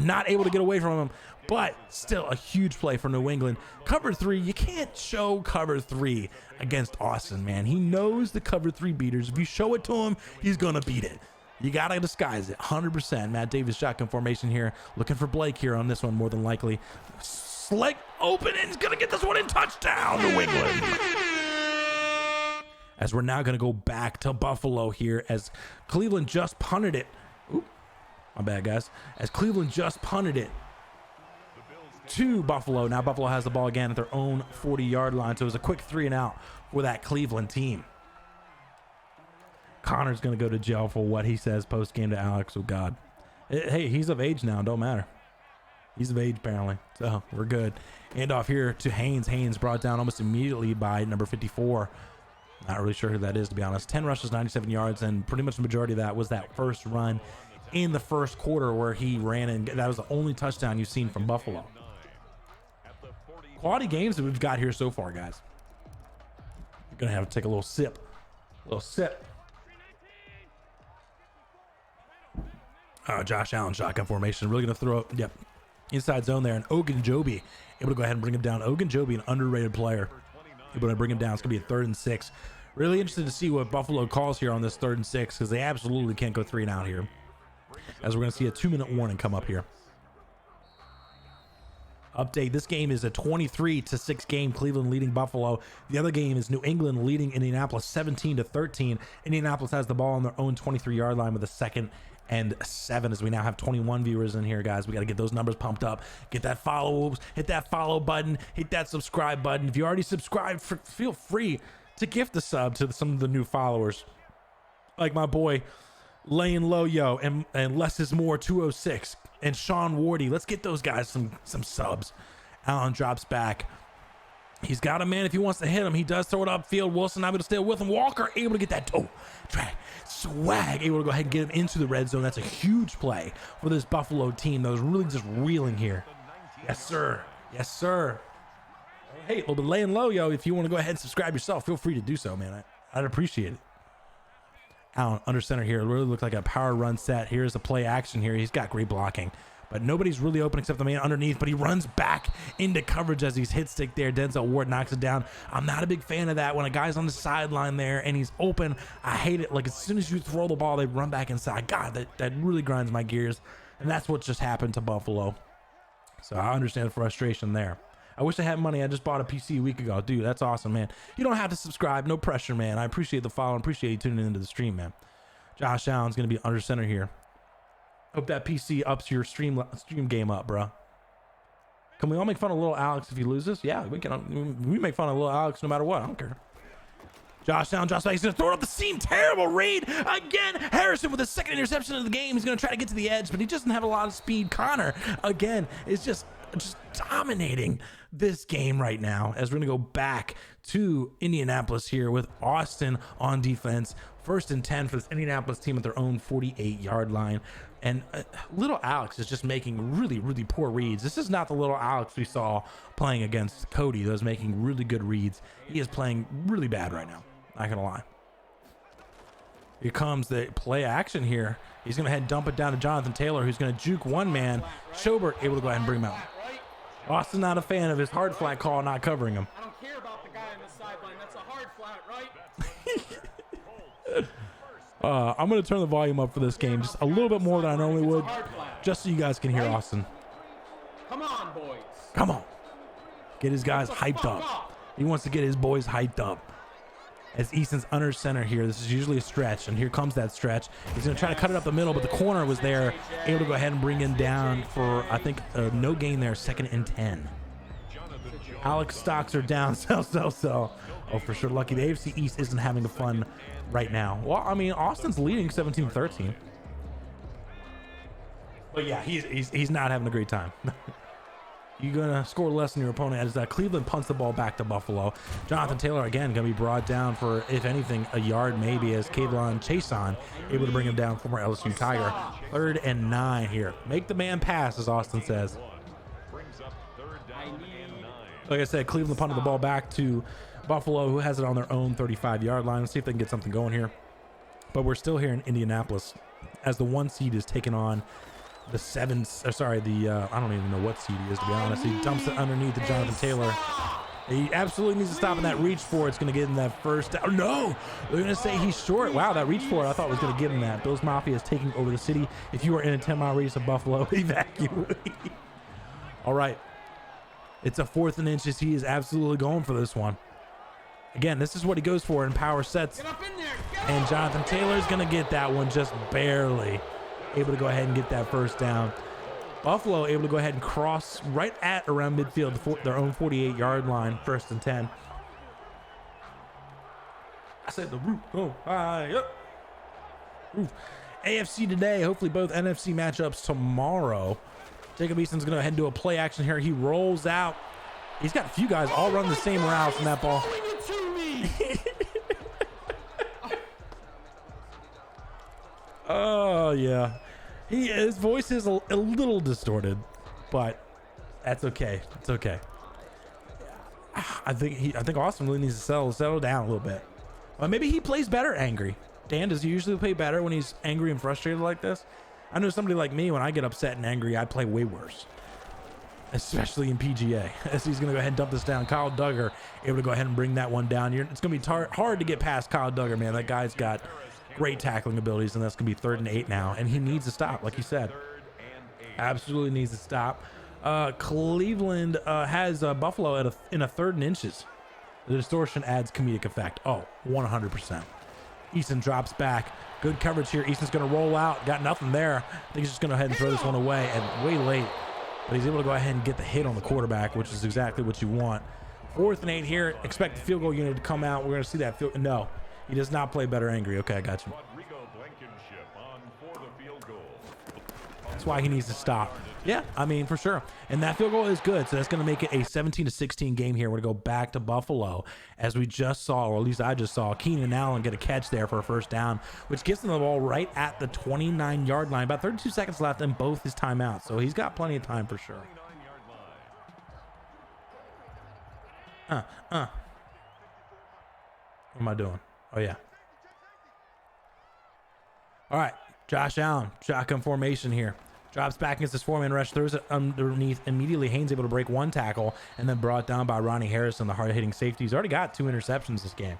Not able to get away from him, but still a huge play for New England. Cover 3, you can't show cover 3 against Austin, man. He knows the cover 3 beaters. If you show it to him, he's going to beat it. You got to disguise it, 100%. Matt Davis shotgun formation here. Looking for Blake here on this one, more than likely. Slick open, and he's going to get this one in. Touchdown, New England. As we're now going to go back to Buffalo here as Cleveland just punted it. Oop, my bad, guys. As Cleveland just punted it to Buffalo. Now Buffalo has the ball again at their own 40-yard line. So it was a quick 3 and out for that Cleveland team. Connor's going to go to jail for what he says post-game to Alex. Oh, God. Hey, he's of age now. Don't matter. He's of age, apparently. So we're good. Hand off here to Haynes. Haynes brought down almost immediately by number 54. Not really sure who that is, to be honest. 10 rushes, 97 yards, and pretty much the majority of that was that first run in the first quarter where he ran, and that was the only touchdown you've seen from Buffalo. Quality games that we've got here so far, guys. You're going to have to take a little sip. Josh Allen, shotgun formation. Really going to throw up, inside zone there. And Ogunjobi able to go ahead and bring him down. Ogunjobi, an underrated player. Able to bring him down. It's going to be a 3rd and 6. Really interested to see what Buffalo calls here on this 3rd and 6 because they absolutely can't go 3 and out here. As we're going to see a 2-minute warning come up here. Update, this game is a 23-6 game, Cleveland leading Buffalo. The other game is New England leading Indianapolis 17-13. Indianapolis has the ball on their own 23-yard line with a 2nd and 7 as we now have 21 viewers in here, guys. We got to get those numbers pumped up. Get that follow, hit that follow button, hit that subscribe button. If you already subscribed, feel free to gift the sub to some of the new followers. Like my boy, Laying Low Yo and Less is More 206 and Sean Wardy. Let's get those guys some subs. Allen drops back. He's got a man if he wants to hit him. He does throw it upfield. Wilson able to stay with him. Walker able to get that toe track swag, able to go ahead and get him into the red zone. That's a huge play for this Buffalo team that was really just reeling here. Yes, sir. Yes, sir. Hey, a little bit Laying Low, yo. If you want to go ahead and subscribe yourself, feel free to do so, man. I'd appreciate it. Allen under center here. It really looked like a power run set. Here's a play action here. He's got great blocking, but nobody's really open except the man underneath, but he runs back into coverage as he's hit stick there. Denzel Ward knocks it down. I'm not a big fan of that when a guy's on the sideline there and he's open. I hate it. Like as soon as you throw the ball, they run back inside. God, that really grinds my gears. And that's what just happened to Buffalo. So I understand the frustration there. I wish I had money. I just bought a PC a week ago. Dude, that's awesome, man. You don't have to subscribe. No pressure, man. I appreciate the follow. I appreciate you tuning into the stream, man. Josh Allen's going to be under center here. Hope that PC ups your stream game up, bro. Can we all make fun of little Alex if he loses? Yeah, we make fun of little Alex no matter what. I don't care. Josh down, Josh back. He's going to throw it up the seam. Terrible read. Again, Harrison with the second interception of the game. He's going to try to get to the edge, but he doesn't have a lot of speed. Connor, again, is just dominating this game right now as we're going to go back to Indianapolis here with Austin on defense. 1st and 10 for this Indianapolis team at their own 48-yard line. And little Alex is just making really, really poor reads. This is not the little Alex we saw playing against Cody that was making really good reads. He is playing really bad right now. Not gonna lie. Here comes the play action here. He's gonna head and dump it down to Jonathan Taylor, who's gonna juke one man. Schobert able to go ahead and bring him out. Austin not a fan of his hard flat call not covering him. I don't care about the guy on the sideline. That's a hard flat, right? I'm gonna turn the volume up for this game just a little bit more than I normally would, just so you guys can hear Austin. Come on, boys. Come on. Get his guys hyped up. He wants to get his boys hyped up. As Easton's under center here, this is usually a stretch, and here comes that stretch. He's going to try to cut it up the middle, but the corner was there, able to go ahead and bring him down for, I think, no gain there, 2nd and 10. Alex stocks are down, sell. Oh, for sure, lucky. The AFC East isn't having the fun right now. Well, I mean, Austin's leading 17-13. But yeah, he's not having a great time. You're going to score less than your opponent as Cleveland punts the ball back to Buffalo. Jonathan Taylor, again, going to be brought down for, if anything, a yard maybe as Kayvon Chason able to bring him down, former LSU Tiger. 3rd and 9 here. Make the man pass, as Austin says. Like I said, Cleveland punted the ball back to Buffalo, who has it on their own 35-yard line. Let's see if they can get something going here. But we're still here in Indianapolis as the 1 seed is taking on the 7, I don't even know what seed he is, to be honest. He dumps it underneath to Jonathan Taylor. He absolutely needs to stop in that reach for it. It's going to get him that first down. Oh, no, they're going to say he's short. Wow, that reach for it, I thought was going to give him that. Bills Mafia is taking over the city. If you are in a 10-mile radius of Buffalo, evacuate. All right. It's a 4th and inches. He is absolutely going for this one. Again, this is what he goes for in power sets. And Jonathan Taylor is going to get that one just barely. Able to go ahead and get that first down. Buffalo able to go ahead and cross right at around midfield, their own 48-yard line, 1st and 10. I said the roof. Oh, yep. Roof. AFC today. Hopefully both NFC matchups tomorrow. Jacob Easton's going to head into a play action here. He rolls out. He's got a few guys all run the same route from that ball. Oh, yeah. His voice is a little distorted, but that's okay. It's okay. I think Austin really needs to settle down a little bit. Well, maybe he plays better angry. Dan, does he usually play better when he's angry and frustrated like this? I know somebody like me, when I get upset and angry, I play way worse. Especially in PGA. As he's going to go ahead and dump this down. Kyle Duggar able to go ahead and bring that one down. It's going to be hard to get past Kyle Duggar, man. That guy's got great tackling abilities, and that's going to be 3rd and 8 now. And he needs to stop, like you said. Absolutely needs to stop. Cleveland has Buffalo in a 3rd and inches. The distortion adds comedic effect. Oh, 100%. Easton drops back. Good coverage here. Easton's going to roll out. Got nothing there. I think he's just going to go ahead and throw this one away, and way late. But he's able to go ahead and get the hit on the quarterback, which is exactly what you want. 4th and 8 here. Expect the field goal unit to come out. We're going to see that field. No, he does not play better angry. Okay, I got you. That's why he needs to stop. Yeah, I mean, for sure. And that field goal is good. So that's going to make it a 17-16 game here. We're going to go back to Buffalo, as we just saw, or at least I just saw, Keenan Allen get a catch there for a first down, which gets him the ball right at the 29-yard line. About 32 seconds left in both his timeouts. So he's got plenty of time for sure. What am I doing? Oh, yeah. All right. Josh Allen, shotgun formation here. Drops back against his 4-man rush, throws it underneath. Immediately, Haynes able to break one tackle, and then brought down by Ronnie Harrison, the hard-hitting safety. He's already got 2 interceptions this game.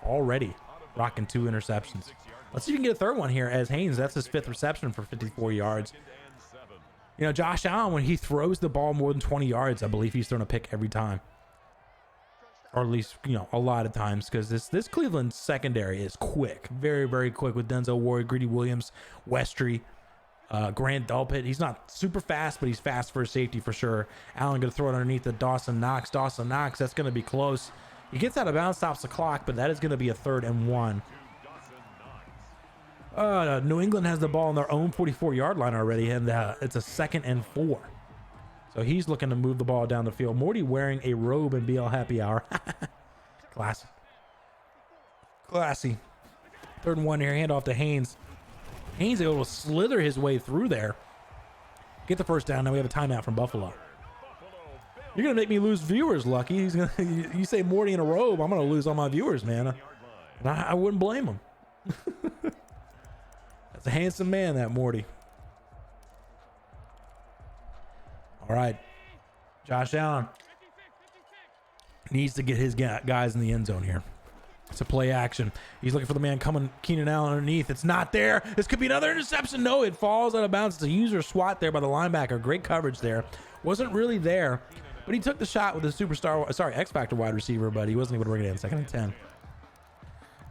Already rocking 2 interceptions. Let's see if we can get a 3rd one here, as Haynes, that's his 5th reception for 54 yards. You know, Josh Allen, when he throws the ball more than 20 yards, I believe he's thrown a pick every time. Or at least, you know, a lot of times, because this Cleveland secondary is quick. Very, very quick with Denzel Ward, Greedy Williams, Westry. Grant Delpit, he's not super fast, but he's fast for a safety for sure. Allen going to throw it underneath the Dawson Knox. Dawson Knox, that's going to be close. He gets out of bounds, stops the clock, but that is going to be a 3rd and 1. New England has the ball on their own 44-yard line already, and it's a 2nd and 4. So he's looking to move the ball down the field. Morty wearing a robe in BL Happy Hour. Classy. Classy. 3rd and 1 here, handoff to Haynes. Haynes able to slither his way through there. Get the first down. Now we have a timeout from Buffalo. You're going to make me lose viewers, Lucky. You say Morty in a robe, I'm going to lose all my viewers, man. And I wouldn't blame him. That's a handsome man, that Morty. All right. Josh Allen needs to get his guys in the end zone here. It's a play action. He's looking for the man coming, Keenan Allen underneath. It's not there. This could be another interception. No, it falls out of bounds. It's a user swat there by the linebacker. Great coverage there. Wasn't really there, but he took the shot with the X-Factor wide receiver, but he wasn't able to bring it in. 2nd and 10.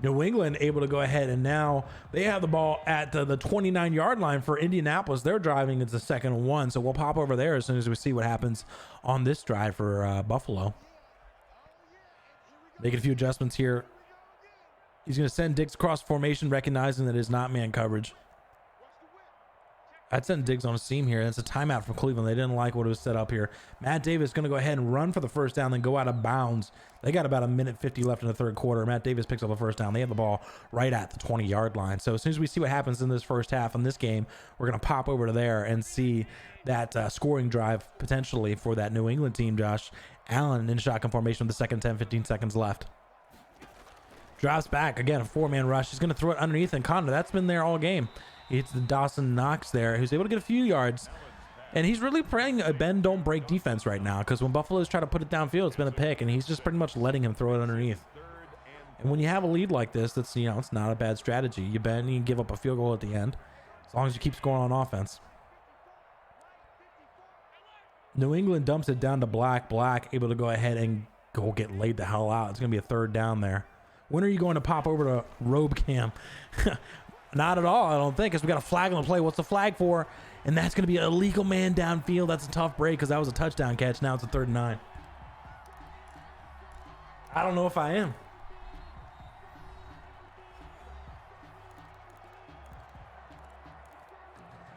New England able to go ahead, and now they have the ball at the 29-yard line for Indianapolis. They're driving. It's a 2nd and 1, so we'll pop over there as soon as we see what happens on this drive for Buffalo. Making a few adjustments here. He's going to send Diggs across formation, recognizing that it is not man coverage. I'd send Diggs on a seam here. That's a timeout from Cleveland. They didn't like what was set up here. Matt Davis going to go ahead and run for the first down, then go out of bounds. They got about 1:50 left in the 3rd quarter. Matt Davis picks up the first down. They have the ball right at the 20-yard line. So as soon as we see what happens in this first half in this game, we're going to pop over to there and see that scoring drive potentially for that New England team. Josh Allen in shotgun formation with the 2nd 10, 15 seconds left. Drops back again, a 4-man rush. He's going to throw it underneath, and Conda, that's been there all game. He hits the Dawson Knox there, who's able to get a few yards, and he's really playing a bend don't break defense right now, because when Buffalo's trying to put it downfield, it's been a pick, and he's just pretty much letting him throw it underneath. And when you have a lead like this, that's, you know, it's not a bad strategy. You bend, you can give up a field goal at the end, as long as you keep scoring on offense. New England dumps it down to Black. Black able to go ahead and go get laid the hell out. It's going to be a 3rd down there. When are you going to pop over to Robe Cam? Not at all, I don't think, because we got a flag on the play. What's the flag for? And that's going to be an illegal man downfield. That's a tough break because that was a touchdown catch. Now it's a 3rd and 9. I don't know if I am.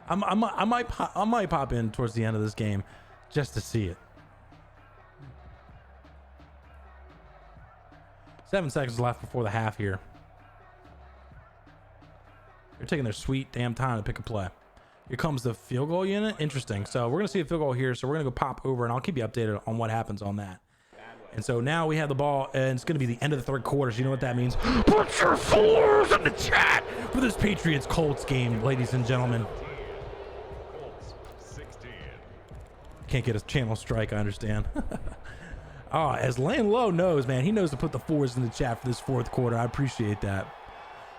I might pop in towards the end of this game just to see it. 7 seconds left before the half here. They're taking their sweet damn time to pick a play. Here comes the field goal unit. Interesting. So we're going to see a field goal here. So we're going to go pop over, and I'll keep you updated on what happens on that. And so now we have the ball, and it's going to be the end of the 3rd quarter. So you know what that means? Put your fours in the chat for this Patriots-Colts game, ladies and gentlemen. Can't get a channel strike, I understand. Oh, as Lane Lowe knows, man, he knows to put the 4s in the chat for this 4th quarter. I appreciate that.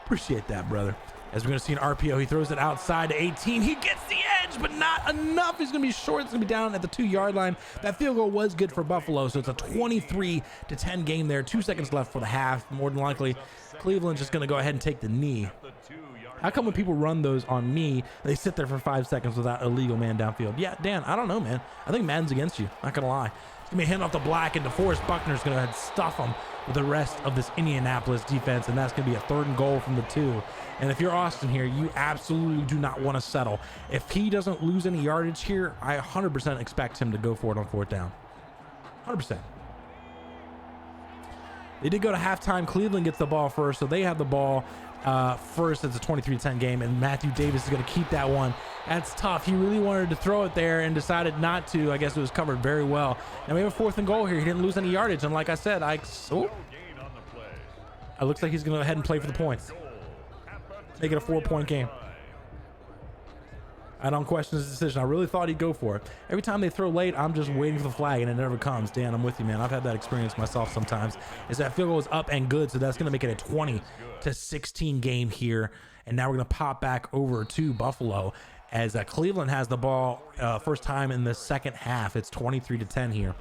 Appreciate that, brother. As we're going to see an RPO, he throws it outside to 18. He gets the edge, but not enough. He's going to be short. It's going to be down at the 2-yard line. That field goal was good for Buffalo, so it's a 23-10 game there. 2 seconds left for the half. More than likely, Cleveland's just going to go ahead and take the knee. How come when people run those on me, they sit there for 5 seconds without illegal man downfield? Yeah, Dan, I don't know, man. I think Madden's against you. Not going to lie. It's going to be a hand off to Black, and DeForest Buckner's going to stuff him with the rest of this Indianapolis defense, and that's going to be a 3rd and goal from the 2. And if you're Austin here, you absolutely do not want to settle. If he doesn't lose any yardage here, I 100% expect him to go for it on 4th down. 100%. They did go to halftime. Cleveland gets the ball first, so they have the ball first. It's a 23-10 game, and Matthew Davis is going to keep that one. That's tough. He really wanted to throw it there and decided not to. I guess it was covered very well. Now we have a 4th and goal here. He didn't lose any yardage, and like I said, it looks like he's going to go ahead and play for the points. Make it a 4-point game. I don't question his decision. I really thought he'd go for it. Every time they throw late, I'm just waiting for the flag, and it never comes. Dan, I'm with you, man. I've had that experience myself sometimes. Is that field goal is up and good, so that's going to make it a 20-16 game here. And now we're going to pop back over to Buffalo as Cleveland has the ball first time in the 2nd half. It's 23-10 here.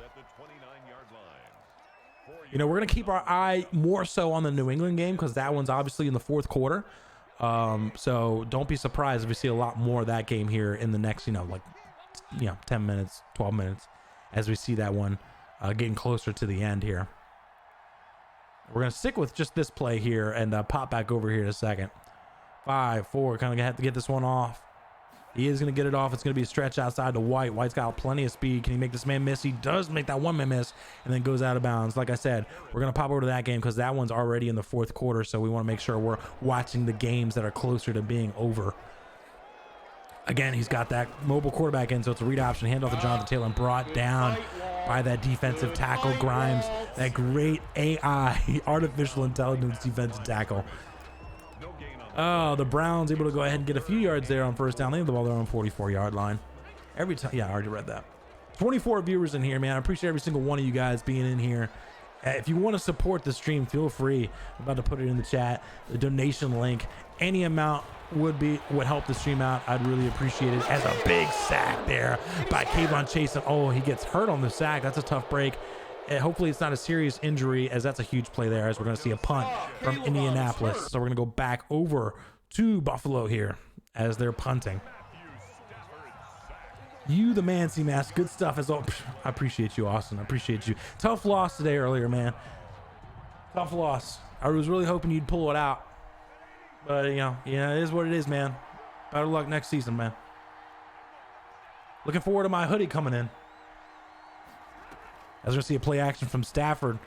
You know, we're going to keep our eye more so on the New England game because that one's obviously in the 4th quarter. So don't be surprised if we see a lot more of that game here in the next, 10 minutes, 12 minutes, as we see that one getting closer to the end here. We're going to stick with just this play here and pop back over here in a second. 5-4, kind of have to get this one off. He is going to get it off. It's going to be a stretch outside to White. White's got plenty of speed. Can he make this man miss? He does make that one man miss and then goes out of bounds. Like I said, we're going to pop over to that game because that one's already in the fourth quarter. So we want to make sure we're watching the games that are closer to being over. Again, he's got that mobile quarterback in, so it's a read option. Handoff to Jonathan Taylor and brought down by that defensive tackle, Grimes. That great AI, artificial intelligence defensive tackle. Oh, the Browns able to go ahead and get a few yards there on first down. They have the ball there on 44-yard line. Every time, yeah, I already read that. 24 viewers in here, man. I appreciate every single one of you guys being in here. If you want to support the stream, feel free. I'm about to put it in the chat. The donation link, any amount would help the stream out. I'd really appreciate it. As a big sack there by Kayvon Chase. And oh, he gets hurt on the sack. That's a tough break. Hopefully it's not a serious injury, as that's a huge play there, as we're going to see a punt from Indianapolis. So we're going to go back over to Buffalo here as they're punting. You the man, CMass. Good stuff as well. I appreciate you, Austin. I appreciate you. Tough loss today earlier, man. Tough loss. I was really hoping you'd pull it out. But, it is what it is, man. Better luck next season, man. Looking forward to my hoodie coming in. As we're going to see a play action from Stafford.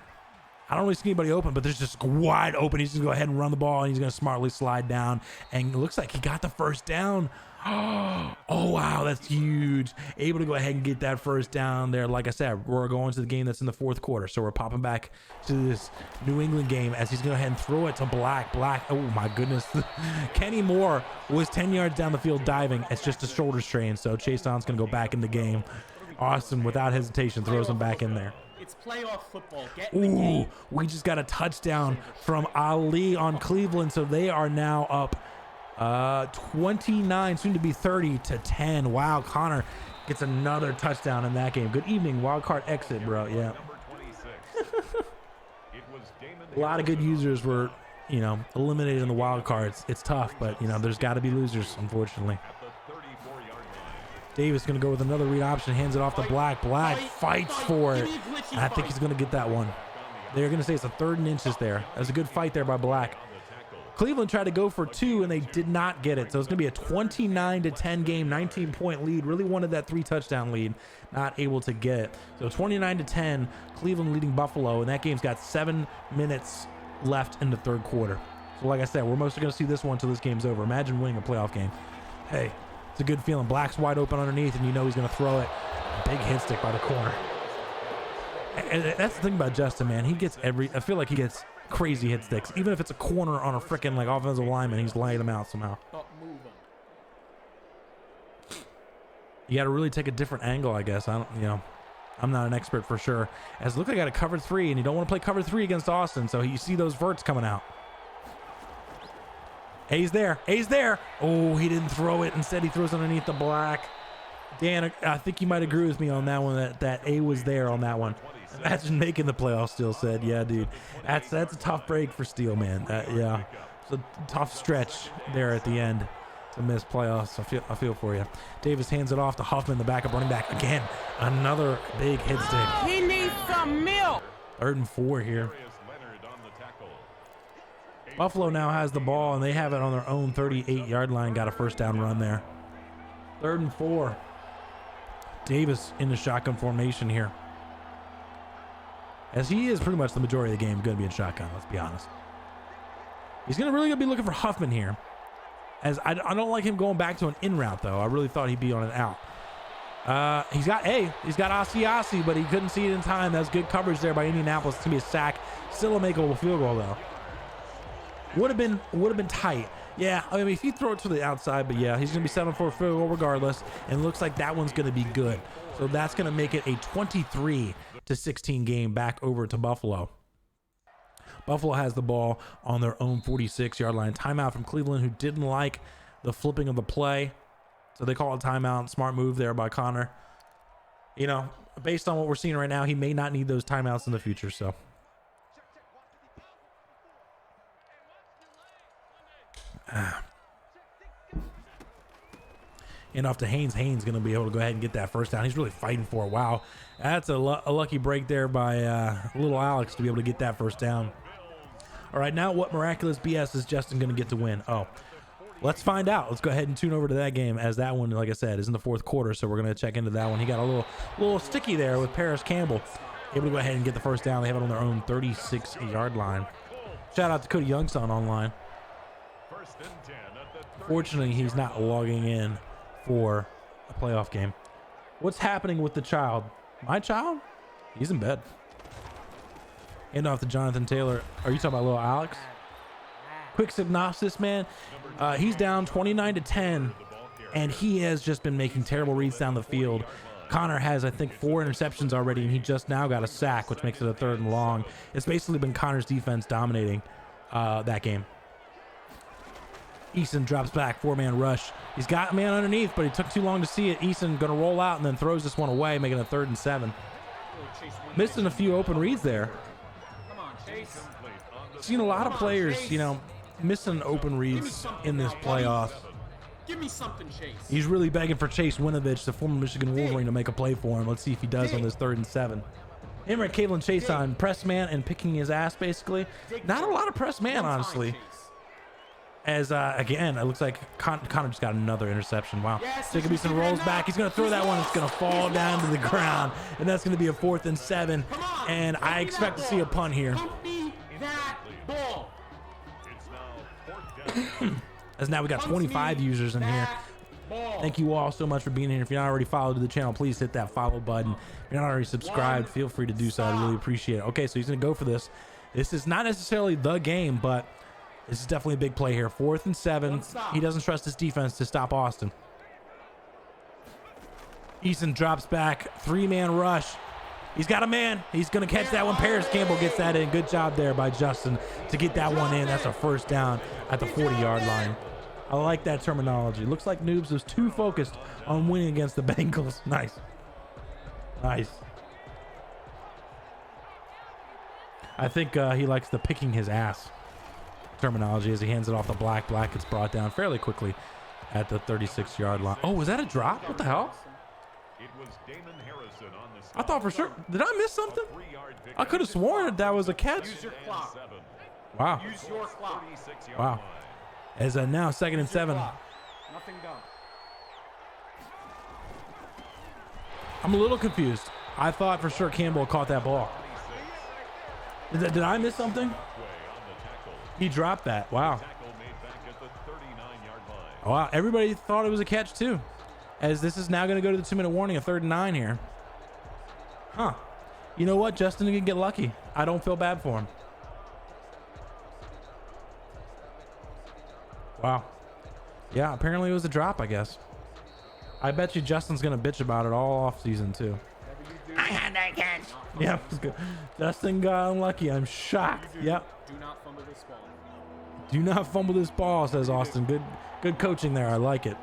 I don't really see anybody open, but there's just wide open. He's going to go ahead and run the ball, and he's going to smartly slide down. And it looks like he got the first down. Oh, wow, that's huge. Able to go ahead and get that first down there. Like I said, we're going to the game that's in the fourth quarter. So we're popping back to this New England game as he's going to go ahead and throw it to Black. Oh, my goodness. Kenny Moore was 10 yards down the field diving. It's just a shoulder strain. So Chase Don's going to go back in the game. Austin, without hesitation, throws him back in there. It's playoff football. Get in the game. We just got a touchdown from Ali on Cleveland, so they are now up 29, soon to be 30-10. Wow, Connor gets another touchdown in that game. Good evening, wildcard exit, bro. Yeah. A lot of good users were, eliminated in the wild cards. It's tough, but there's got to be losers, unfortunately. Davis going to go with another read option, hands it off to Black. Black fights for it. And I think he's going to get that one. They're going to say it's a 3rd and inches there. That was a good fight there by Black. Cleveland tried to go for 2, and they did not get it. So it's going to be a 29-10 game, 19-point lead. Really wanted that 3-touchdown lead. Not able to get it. So 29-10, Cleveland leading Buffalo, and that game's got 7 minutes left in the 3rd quarter. So like I said, we're mostly going to see this one until this game's over. Imagine winning a playoff game. Hey. It's a good feeling. Black's wide open underneath, and he's going to throw it. Big hit stick by the corner. And that's the thing about Justin, man. He gets I feel like he gets crazy hit sticks. Even if it's a corner on a freaking offensive lineman, he's laying them out somehow. You got to really take a different angle, I guess. I'm not an expert for sure. As look, I got a cover 3, and you don't want to play cover 3 against Austin, so you see those verts coming out. A's there. Oh, he didn't throw it. Instead, he throws underneath the Black. Dan, I think you might agree with me on that one, that A was there on that one. Imagine making the playoffs, Steele said. Yeah, dude. That's a tough break for Steele, man. Yeah. It's a tough stretch there at the end to miss playoffs. I feel for you. Davis hands it off to Huffman, the backup running back. Again, another big hit stick. He needs some milk. 3rd and 4 here. Buffalo now has the ball, and they have it on their own 38-yard line. Got a first down run there. 3rd and 4. Davis in the shotgun formation here. As he is pretty much the majority of the game going to be in shotgun, let's be honest. He's really going to be looking for Huffman here. As I don't like him going back to an in route, though. I really thought he'd be on an out. He's got Asiasi, but he couldn't see it in time. That's good coverage there by Indianapolis. It's going to be a sack. Still a makeable field goal, though. Would have been tight. Yeah, I mean, if you throw it to the outside, but yeah, he's going to be settling for a field goal regardless, and it looks like that one's going to be good. So that's going to make it a 23-16 game back over to Buffalo. Buffalo has the ball on their own 46-yard line. Timeout from Cleveland, who didn't like the flipping of the play. So they call it timeout. Smart move there by Connor. Based on what we're seeing right now, he may not need those timeouts in the future, so. And off to Haynes. Haynes going to be able to go ahead and get that first down. He's really fighting for it. Wow. That's a lucky break there by little Alex to be able to get that first down. All right, now what miraculous BS is Justin going to get to win? Oh, let's find out. Let's go ahead and tune over to that game, as that one, like I said, is in the fourth quarter. So we're going to check into that one. He got a little sticky there with Paris Campbell. Able to go ahead and get the first down. They have it on their own 36-yard line. Shout out to Cody Youngson online. Fortunately, he's not logging in for a playoff game. What's happening with the child? My child? He's in bed. Hand off to Jonathan Taylor. Are you talking about little Alex? Quick synopsis, man. He's down 29-10, and he has just been making terrible reads down the field. Connor has, I think, 4 interceptions already, and he just now got a sack, which makes it a 3rd and long. It's basically been Connor's defense dominating that game. Eason drops back, 4-man rush. He's got a man underneath, but he took too long to see it. Eason going to roll out and then throws this one away, making it a 3rd and 7. Missing a few open reads there. Seen a lot of players, you know, missing open reads in this playoffs. Give me something, Chase. He's really begging for Chase Winovich, the former Michigan Wolverine, to make a play for him. Let's see if he does on this 3rd and 7. Him or Caitlin Chase on press man and picking his ass, basically. Not a lot of press man, honestly. As, again, it looks like Connor just got another interception. Wow. Jacob Eason rolls back. He's going to throw that one. It's going to fall down to the ground. And that's going to be a 4th and 7. And I expect to see a punt here. As now we got 25 users in here. Thank you all so much for being here. If you're not already followed to the channel, please hit that follow button. If you're not already subscribed, feel free to do so. I really appreciate it. Okay, so he's going to go for this. This is not necessarily the game, but this is definitely a big play here. 4th and 7. He doesn't trust his defense to stop Austin. Eason drops back. 3-man rush. He's got a man. He's going to catch that one. Paris Campbell gets that in. Good job there by Justin to get that one in. That's a first down at the 40-yard line. I like that terminology. Looks like Noobs was too focused on winning against the Bengals. Nice. Nice. I think he likes the picking his ass terminology as he hands it off to Black. Black gets brought down fairly quickly at the 36-yard line. Oh, was that a drop? What the hell? I thought for sure. Did I miss something? I could have sworn that was a catch. Use your clock. Wow. Use your clock. Wow. As now 2nd and 7. Nothing done. I'm a little confused. I thought for sure Campbell caught that ball. Did I miss something? He dropped that. Wow. Wow. Everybody thought it was a catch too. As this is now going to go to the 2-minute warning, a 3rd and 9 here. Huh. You know what? Justin can get lucky. I don't feel bad for him. Wow. Yeah, apparently it was a drop, I guess. I bet you Justin's going to bitch about it all off season too. I had that catch. Yeah, it was good. Justin got unlucky. I'm shocked. Yep. Do not fumble this ball. Do not fumble this ball, says Austin. Good coaching there. I like it.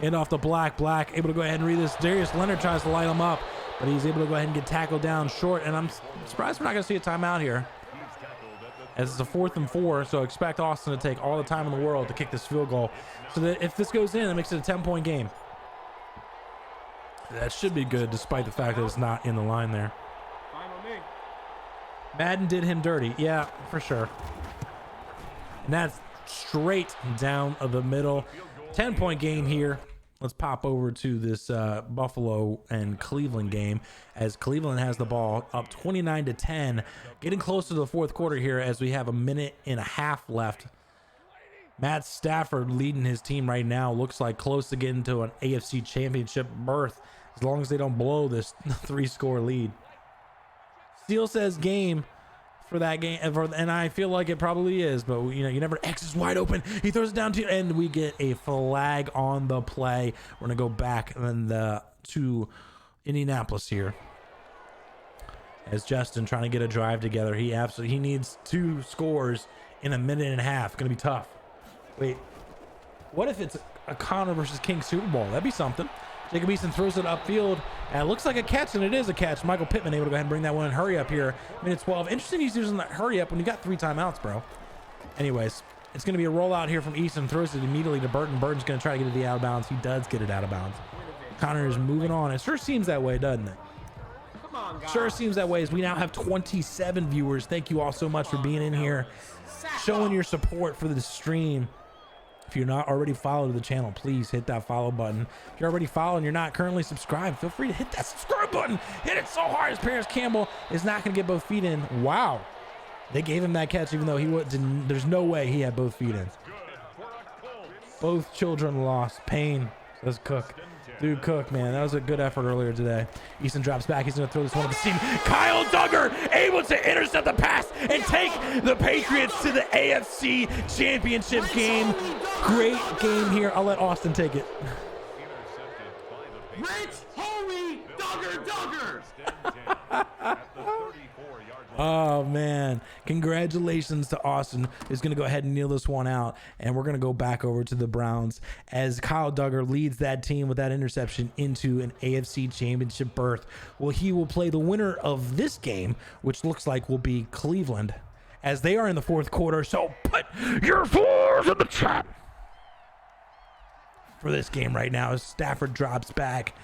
And off the Black. Black able to go ahead and read this. Darius Leonard tries to light him up, but he's able to go ahead and get tackled down short. And I'm surprised we're not going to see a timeout here, as it's a 4th and 4. So expect Austin to take all the time in the world to kick this field goal, so that if this goes in, it makes it a 10-point game. That should be good, despite the fact that it's not in the line there. Fine with me. Madden did him dirty. Yeah, for sure. And that's straight down the middle. 10-point game here. Let's pop over to this Buffalo and Cleveland game, as Cleveland has the ball up 29-10, getting close to the 4th quarter here as we have a minute and a half left. Matt Stafford leading his team right now. Looks like close to getting to an AFC championship berth, as long as they don't blow this 3-score lead. Steele says game for that game, and I feel like it probably is, but you know, you never. X is wide open. He throws it down to, and we get a flag on the play. We're gonna go back and to Indianapolis here, as Justin trying to get a drive together. He needs 2 scores in a minute and a half. Gonna be tough. Wait, what if it's a Connor versus King Super Bowl? That'd be something. Jacob Eason throws it upfield, and it looks like a catch, and it is a catch. Michael Pittman able to go ahead and bring that one in. Hurry up here. Minute 12. Interesting he's using that hurry up when you got 3 timeouts, bro. Anyways, It's going to be a rollout here from Easton. Throws it immediately to Burton. Burton's going to try to get it out of bounds. He does get it out of bounds. Connor is moving on. It sure seems that way, doesn't it? Come on, guys. Sure seems that way, as we now have 27 viewers. Thank you all so much for being in here, showing your support for the stream. If you're not already followed the channel, please hit that follow button. If you're already followed and you're not currently subscribed, feel free to hit that subscribe button. Hit it so hard as Paris Campbell is not going to get both feet in. Wow. They gave him that catch even though he didn't. There's no way he had both feet in. Both children lost. Pain. Says Cook. Dude, Cook, man, that was a good effort earlier today. Easton drops back. He's going to throw this one at the seam. Kyle Duggar able to intercept the pass and take the Patriots to the AFC Championship game. Great game here. I'll let Austin take it. Rich Homie Duggar. Oh, man. Congratulations to Austin, who's going to go ahead and kneel this one out. And we're going to go back over to the Browns as Kyle Duggar leads that team with that interception into an AFC Championship berth. Well, he will play the winner of this game, which looks like will be Cleveland, as they are in the fourth quarter. So put your fours in the chat for this game right now as Stafford drops back.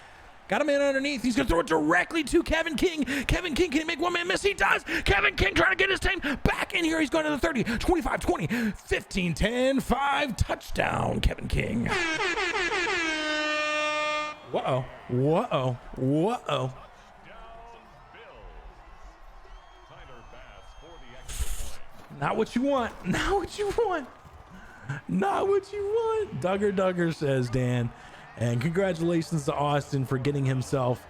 Got a man underneath. He's going to throw it directly to Kevin King. Kevin King, can he make one man miss? He does. Kevin King trying to get his team back in here. He's going to the 30, 25, 20, 15, 10, 5. Touchdown, Kevin King. Whoa. Whoa. Whoa. Not what you want. Not what you want. Not what you want. Duggar says, Dan. And congratulations to Austin for getting himself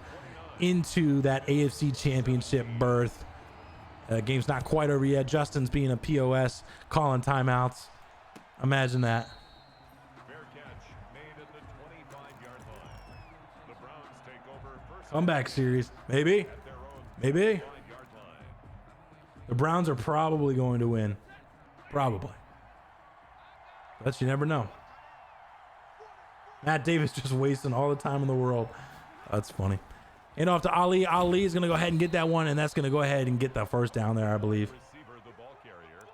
into that AFC Championship berth. Game's not quite over yet. Justin's being a POS, calling timeouts. Imagine that. Fair catch made at the 25-yard line. The Browns take over first Comeback series. Maybe. at their own Maybe. 5-yard line. The Browns are probably going to win. Probably. But you never know. Matt Davis just wasting all the time in the world. That's funny. And off to Ali. Ali is going to go ahead and get that one, and that's going to go ahead and get that first down there, I believe. Receiver, the ball carrier.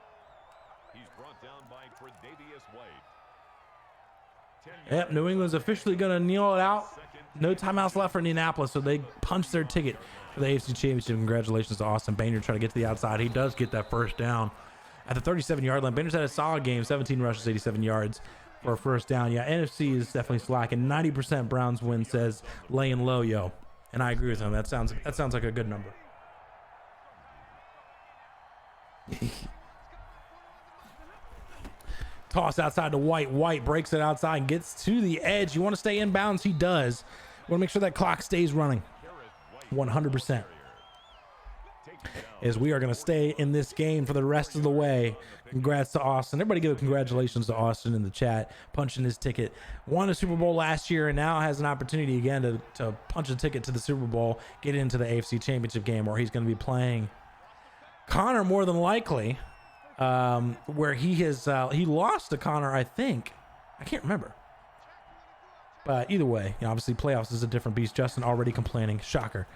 He's brought down by Tre'Davious White. Yep, New England's officially going to kneel it out. No timeouts left for Indianapolis, so they punched their ticket for the AFC Championship. Congratulations to Austin Baynard trying to get to the outside. He does get that first down at the 37-yard line. Baynard's had a solid game, 17 rushes, 87 yards. For a first down. Yeah, NFC is definitely slacking. 90% Browns win, says laying low, yo. And I agree with him. That sounds like a good number. Toss outside to White. White breaks it outside and gets to the edge. You want to stay inbounds? He does. Want to make sure that clock stays running. 100%. As we are going to stay in this game for the rest of the way. Congrats to Austin. Everybody give congratulations to Austin in the chat. Punching his ticket. Won a Super Bowl last year and now has an opportunity again to punch a ticket to the Super Bowl, get into the AFC Championship game where he's going to be playing Connor more than likely, where he lost to Connor, I think. I can't remember. But either way, obviously playoffs is a different beast. Justin already complaining. Shocker.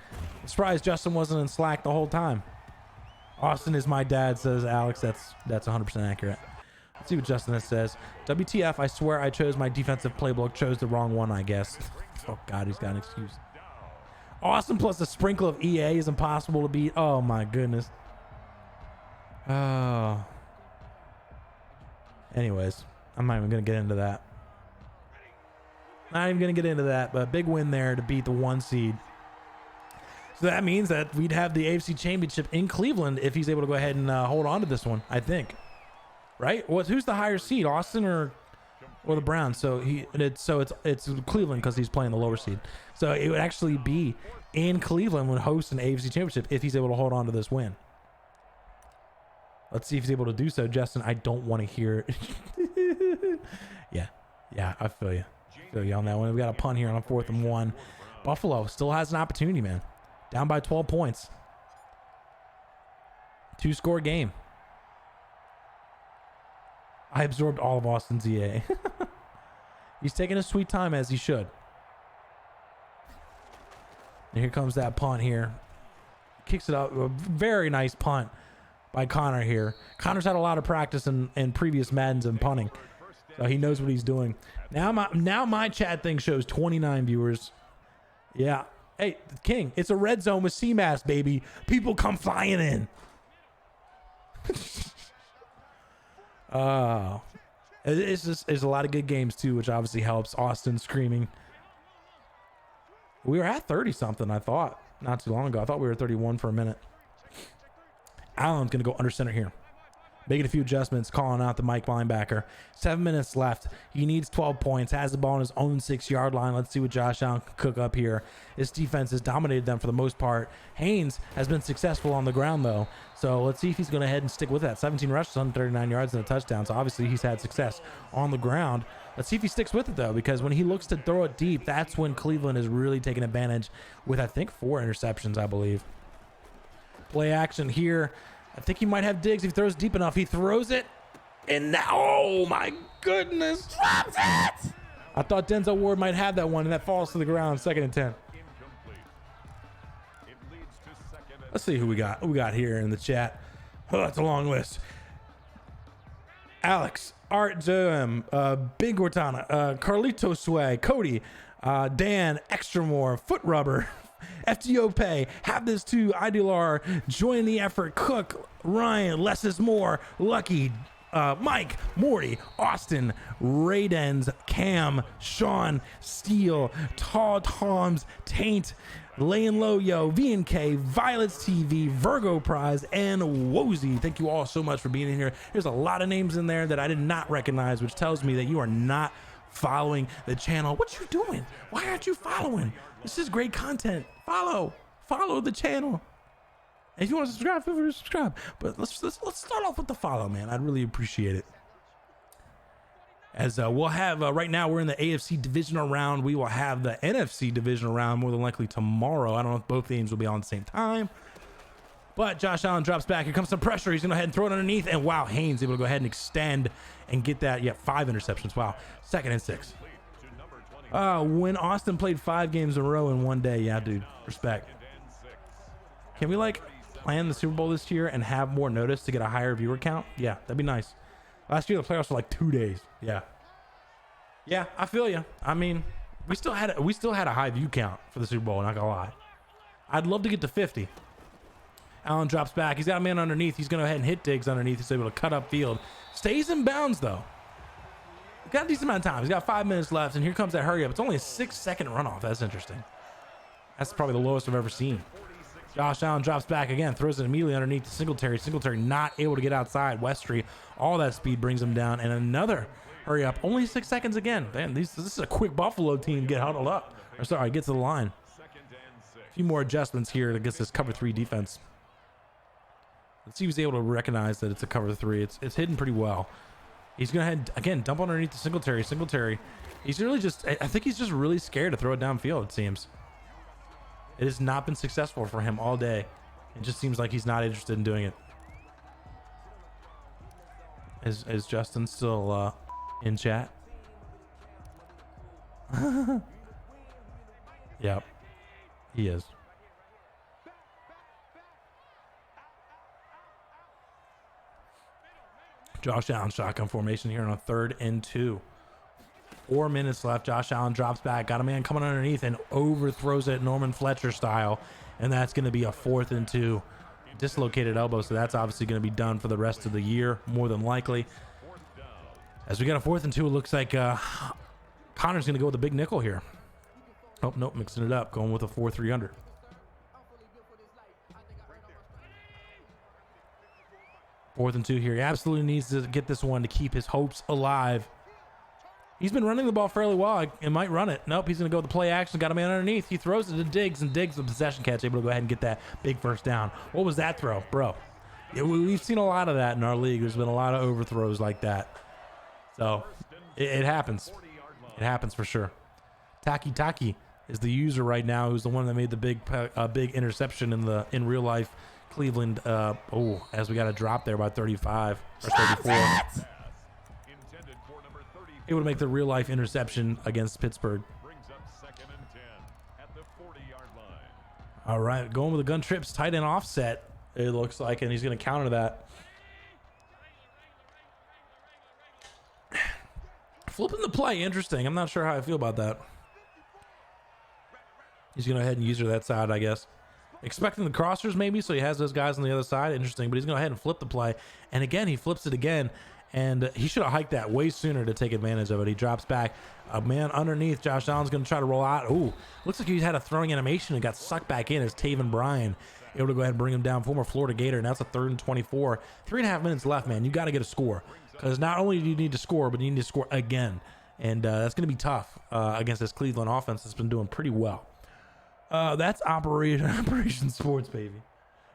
Surprised Justin wasn't in Slack the whole time. Austin is my dad, says Alex. That's 100% accurate. Let's see what Justin says. WTF, I swear I chose my defensive playbook. Chose the wrong one, I guess. Oh, God, he's got an excuse. Austin plus a sprinkle of EA is impossible to beat. Oh, my goodness. Oh. Anyways, I'm not even going to get into that. Not even going to get into that, but big win there to beat the 1 seed. So that means that we'd have the AFC Championship in Cleveland if he's able to go ahead and hold on to this one, I think. Right? Who's the higher seed, Austin or the Browns? So it's Cleveland because he's playing the lower seed. So it would actually be in Cleveland when host an AFC Championship if he's able to hold on to this win. Let's see if he's able to do so. Justin, I don't want to hear it. Yeah, I feel you. On that one. We got a punt here on a 4th and 1. Buffalo still has an opportunity, man. Down by 12 points. 2-score game. I absorbed all of Austin's EA. He's taking a sweet time as he should. And here comes that punt here. Kicks it up. A very nice punt by Connor here. Connor's had a lot of practice in previous Maddens and punting, so he knows what he's doing. Now my chat thing shows 29 viewers. Yeah. Hey, King, it's a red zone with CMass, baby. People come flying in. It's a lot of good games too, which obviously helps. Austin screaming. We were at 30 something, I thought, not too long ago. I thought we were 31 for a minute. Allen's gonna go under center here, making a few adjustments, calling out the Mike linebacker. 7 minutes left. He needs 12 points, has the ball on his own 6-yard line. Let's see what Josh Allen can cook up here. This defense has dominated them for the most part. Haynes has been successful on the ground though, so let's see if he's going to head and stick with that. 17 rushes, 139 yards and a touchdown, so obviously he's had success on the ground. Let's see if he sticks with it though, because when he looks to throw it deep, that's when Cleveland is really taking advantage with, I think, 4 interceptions, I believe. Play action here. I think he might have Diggs if he throws deep enough. He throws it, and now, oh my goodness, drops it! I thought Denzel Ward might have that one, and that falls to the ground. 2nd and 10. Let's see who we got. Who we got here in the chat? Oh, that's a long list. Alex, Art Joem, Big Cortana, Carlito Sway, Cody, Dan, Extramore, Foot Rubber, FTO Pay, Have This Too, Idealar, Join the Effort, Cook, Ryan, Less is More, Lucky, Mike, Morty, Austin, Raydens, Cam, Sean, Steele, Tall Toms, Taint, Laying Low Yo, VNK, Violets TV, Virgo Prize, and Wozy. Thank you all so much for being in here. There's a lot of names in there that I did not recognize, which tells me that you are not following the channel. What you doing? Why aren't you following? This is great content. Follow the channel. If you want to subscribe, feel free to subscribe. But let's start off with the follow, man. I'd really appreciate it. As we'll have right now, we're in the AFC divisional round. We will have the NFC divisional round more than likely tomorrow. I don't know if both teams will be on at the same time. But Josh Allen drops back. Here comes some pressure. He's going to go ahead and throw it underneath. And wow, Haynes able to go ahead and extend and get that. Yeah, 5 interceptions. Wow. 2nd and 6. When Austin played 5 games in a row in one day. Yeah, dude. Respect. Can we plan the Super Bowl this year and have more notice to get a higher viewer count? Yeah, that'd be nice. Last year the playoffs were 2 days. Yeah, I feel you. I mean, we still had a high view count for the Super Bowl, not gonna lie. I'd love to get to 50. Allen drops back. He's got a man underneath. He's gonna go ahead and hit Diggs underneath. He's able to cut up field. Stays in bounds though. Got a decent amount of time. He's got 5 minutes left, and here comes that hurry up. It's only a 6-second runoff. That's interesting. That's probably the lowest I've ever seen. Josh Allen drops back again, throws it immediately underneath to Singletary. Singletary not able to get outside. Westry, all that speed brings him down, and another hurry up. Only 6 seconds again. Man, this is a quick Buffalo team get huddled up. Or sorry, get to the line. A few more adjustments here against this cover 3 defense. Let's see if he's able to recognize that it's a cover 3. It's hidden pretty well. He's gonna head again, dump underneath the Singletary. Singletary, he's really I think he's just really scared to throw it downfield, it seems. It has not been successful for him all day. It just seems like he's not interested in doing it. Is Justin still in chat? Yep, he is. Josh Allen shotgun formation here on a 3rd and 2. 4 minutes left. Josh Allen drops back. Got a man coming underneath and overthrows it Norman Fletcher style. And that's going to be a 4th and 2. Dislocated elbow, so that's obviously going to be done for the rest of the year, more than likely. As we got a 4th and 2, it looks like Connor's going to go with a big nickel here. Oh, nope, mixing it up. Going with a 4-3 under. Fourth and 2 here. He absolutely needs to get this one to keep his hopes alive. He's been running the ball fairly well. It might run it. Nope, he's going to go with the play action. Got a man underneath. He throws it to Diggs, and Diggs, the possession catch, able to go ahead and get that big 1st down. What was that throw, bro? Yeah, we've seen a lot of that in our league. There's been a lot of overthrows like that. So it happens. It happens for sure. Taki is the user right now, who's the one that made the big interception in real life Cleveland. As we got a drop there by 35 or 34. It would make the real life interception against Pittsburgh. All right, going with the gun trips, tight end offset. it looks like, and he's going to counter that. Flipping the play, interesting. I'm not sure how I feel about that. He's going to go ahead and use her that side, I guess. Expecting the crossers maybe, so he has those guys on the other side. Interesting, but he's going to go ahead and flip the play. And again, he flips it again, and he should have hiked that way sooner to take advantage of it. He drops back. A man underneath. Josh Allen's going to try to roll out. Ooh, looks like he had a throwing animation and got sucked back in as Taven Bryan able to go ahead and bring him down. Former Florida Gator, and that's a 3rd and 24. 3.5 minutes left, man. You got to get a score, because not only do you need to score, but you need to score again. And that's going to be tough against this Cleveland offense that's been doing pretty well. That's Operation Sports, baby.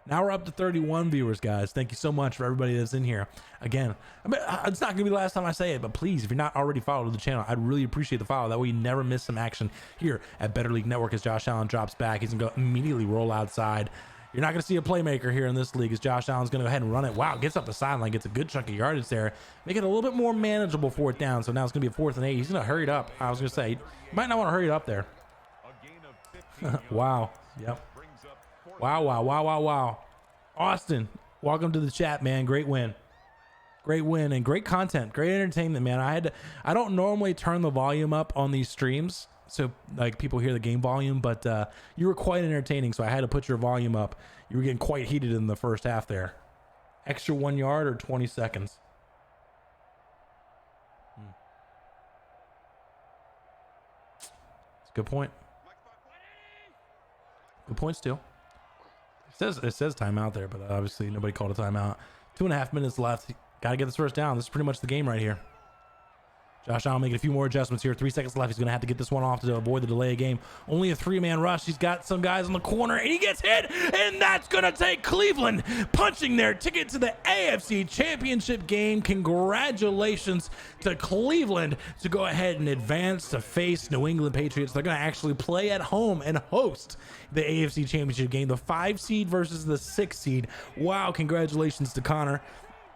Now we're up to 31 viewers, guys. Thank you so much for everybody that's in here. Again, I mean, it's not going to be the last time I say it, but please, if you're not already followed the channel, I'd really appreciate the follow. That way you never miss some action here at Better League Network as Josh Allen drops back. He's going to go immediately roll outside. You're not going to see a playmaker here in this league as Josh Allen's going to go ahead and run it. Wow, gets up the sideline, gets a good chunk of yardage there. Make it a little bit more manageable 4th down. So now it's going to be a 4th and 8. He's going to hurry it up. I was going to say, you might not want to hurry it up there. Wow. Yep. Wow. Austin, welcome to the chat, man. Great win and great content, great entertainment, man. I don't normally turn the volume up on these streams so like people hear the game volume, but you were quite entertaining, so I had to put your volume up. You were getting quite heated in the first half there. Extra 1 yard or 20 seconds. It's a good point. Good point still. It says timeout there, but obviously nobody called a timeout. 2.5 minutes left. Got to get this first down. This is pretty much the game right here. Josh Allen making a few more adjustments here. 3 seconds left. He's going to have to get this one off to avoid the delay of game. Only a 3-man rush. He's got some guys in the corner, and he gets hit, and that's going to take Cleveland punching their ticket to the AFC Championship game. Congratulations to Cleveland to go ahead and advance to face New England Patriots. They're going to actually play at home and host the AFC Championship game, the 5 seed versus the 6 seed. Wow, congratulations to Connor.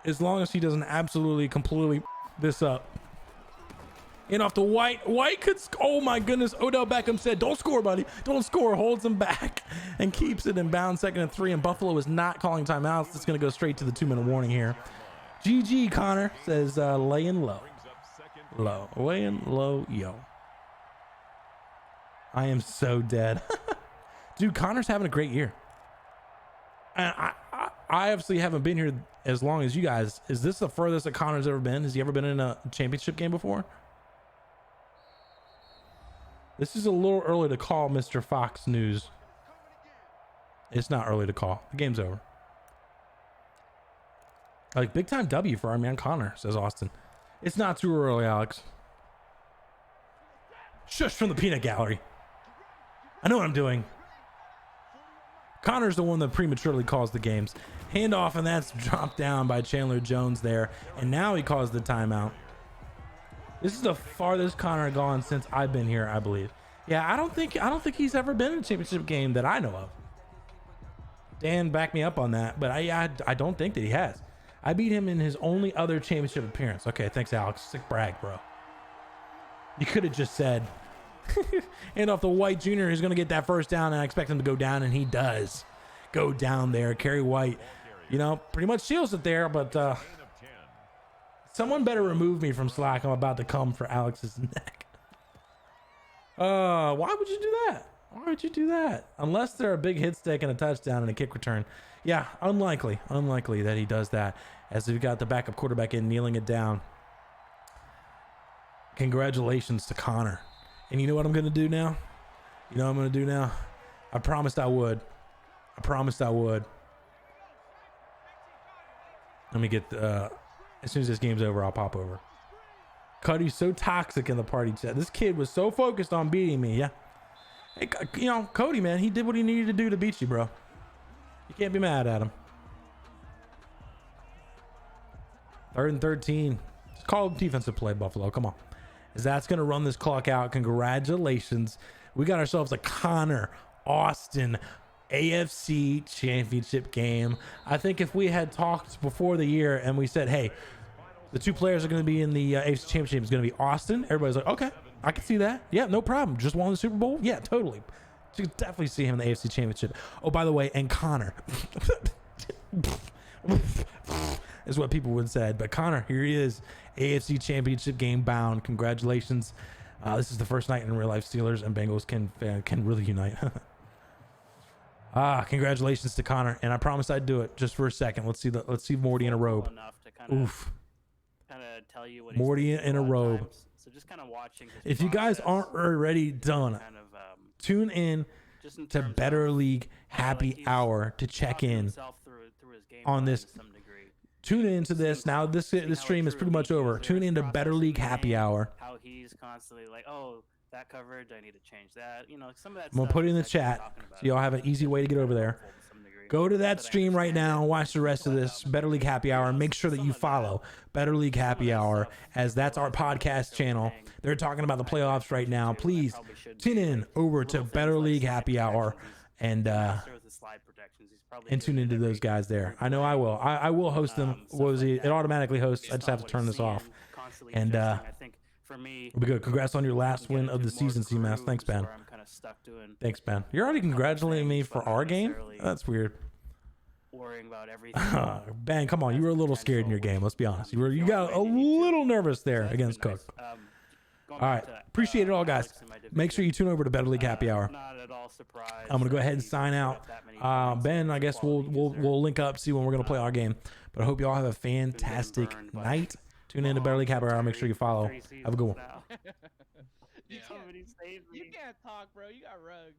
As long as he doesn't absolutely, completely this up. In off the White. White could, oh my goodness. Odell Beckham said, don't score, buddy. Don't score. Holds him back and keeps it in bounds. 2nd and 3. And Buffalo is not calling timeouts. It's going to go straight to the 2-minute warning here. GG, Connor says, laying low. Laying low, yo. I am so dead. Dude, Connor's having a great year. And I obviously haven't been here as long as you guys. Is this the furthest that Connor's ever been? Has he ever been in a championship game before? This is a little early to call, Mr. Fox News. It's not early to call. The game's over. Like, big time W for our man Connor, says Austin. It's not too early, Alex. Shush from the peanut gallery. I know what I'm doing. Connor's the one that prematurely calls the games. Handoff, and that's dropped down by Chandler Jones there. And now he calls the timeout. This is the farthest Connor gone since I've been here, I believe. Yeah, I don't think he's ever been in a championship game that I know of. Dan backed me up on that, but I don't think that he has. I beat him in his only other championship appearance. Okay, thanks, Alex. Sick brag, bro. You could have just said, hand off the White Jr. He's going to get that first down, and I expect him to go down, and he does go down there. Kerry White, you know, pretty much seals it there, but someone better remove me from Slack. I'm about to come for Alex's neck. Why would you do that? Why would you do that? Unless they're a big hit stick and a touchdown and a kick return. Yeah, unlikely that he does that, as we've got the backup quarterback in kneeling it down. Congratulations to Connor. And you know what I'm going to do now? You know what I'm going to do now? I promised I would. Let me get, as soon as this game's over, I'll pop over. Cody's so toxic in the party chat. This kid was so focused on beating me, yeah? Hey, you know, Cody, man, he did what he needed to do to beat you, bro. You can't be mad at him. 3rd and 13. It's called defensive play, Buffalo. Come on. As that's going to run this clock out. Congratulations. We got ourselves a Connor Austin AFC Championship game. I think if we had talked before the year and we said, hey, the 2 players are going to be in the AFC Championship is going to be Austin, everybody's like, okay, I can see that. Yeah, no problem. Just won the Super Bowl? Yeah, totally. You can definitely see him in the AFC Championship. Oh, by the way, and Connor. is what people would have said. But Connor, here he is, AFC Championship game bound. Congratulations. This is the first night in real life Steelers and Bengals can really unite. Congratulations to Connor, and I promised I'd do it just for a second. Let's see Morty in a robe. Oof. Kind of tell you what Morty in a robe. Times. So just kind of watching. If you guys aren't already done, kind of, tune in to Better League Happy Hour to check in on this. Tune into this now. This stream is pretty much over. Tune into Better League Happy Hour. How he's constantly like, oh, that coverage, I need to change that. You know, some of that. I'm gonna put it in the chat so y'all have an easy way to get over there. Go to that stream right now and watch the rest of this Better League Happy Hour, and make sure that you follow Better League Happy Hour, as that's our podcast channel. They're talking about the playoffs right now. Please tune in over to Better League Happy Hour and tune into those guys there. I know I will. I will host them. What was it? It automatically hosts. I just have to turn this off. And it'll be good. Congrats on your last win of the season, CMass. Thanks, Ben. Thanks, Ben. You're already congratulating me for our game? That's weird. Worrying about everything. Ben, come on. You were a little scared in your game. Let's be honest. You got a little nervous there against Cook. All right. Appreciate it all, guys. Make sure you tune over to Better League Happy Hour. I'm gonna go ahead and sign out. Ben, I guess we'll link up, see when we're gonna play our game. But I hope you all have a fantastic night. Tune in to Better League Happy Hour. Make sure you follow. Have a good one. You can't talk, bro. You got rugs.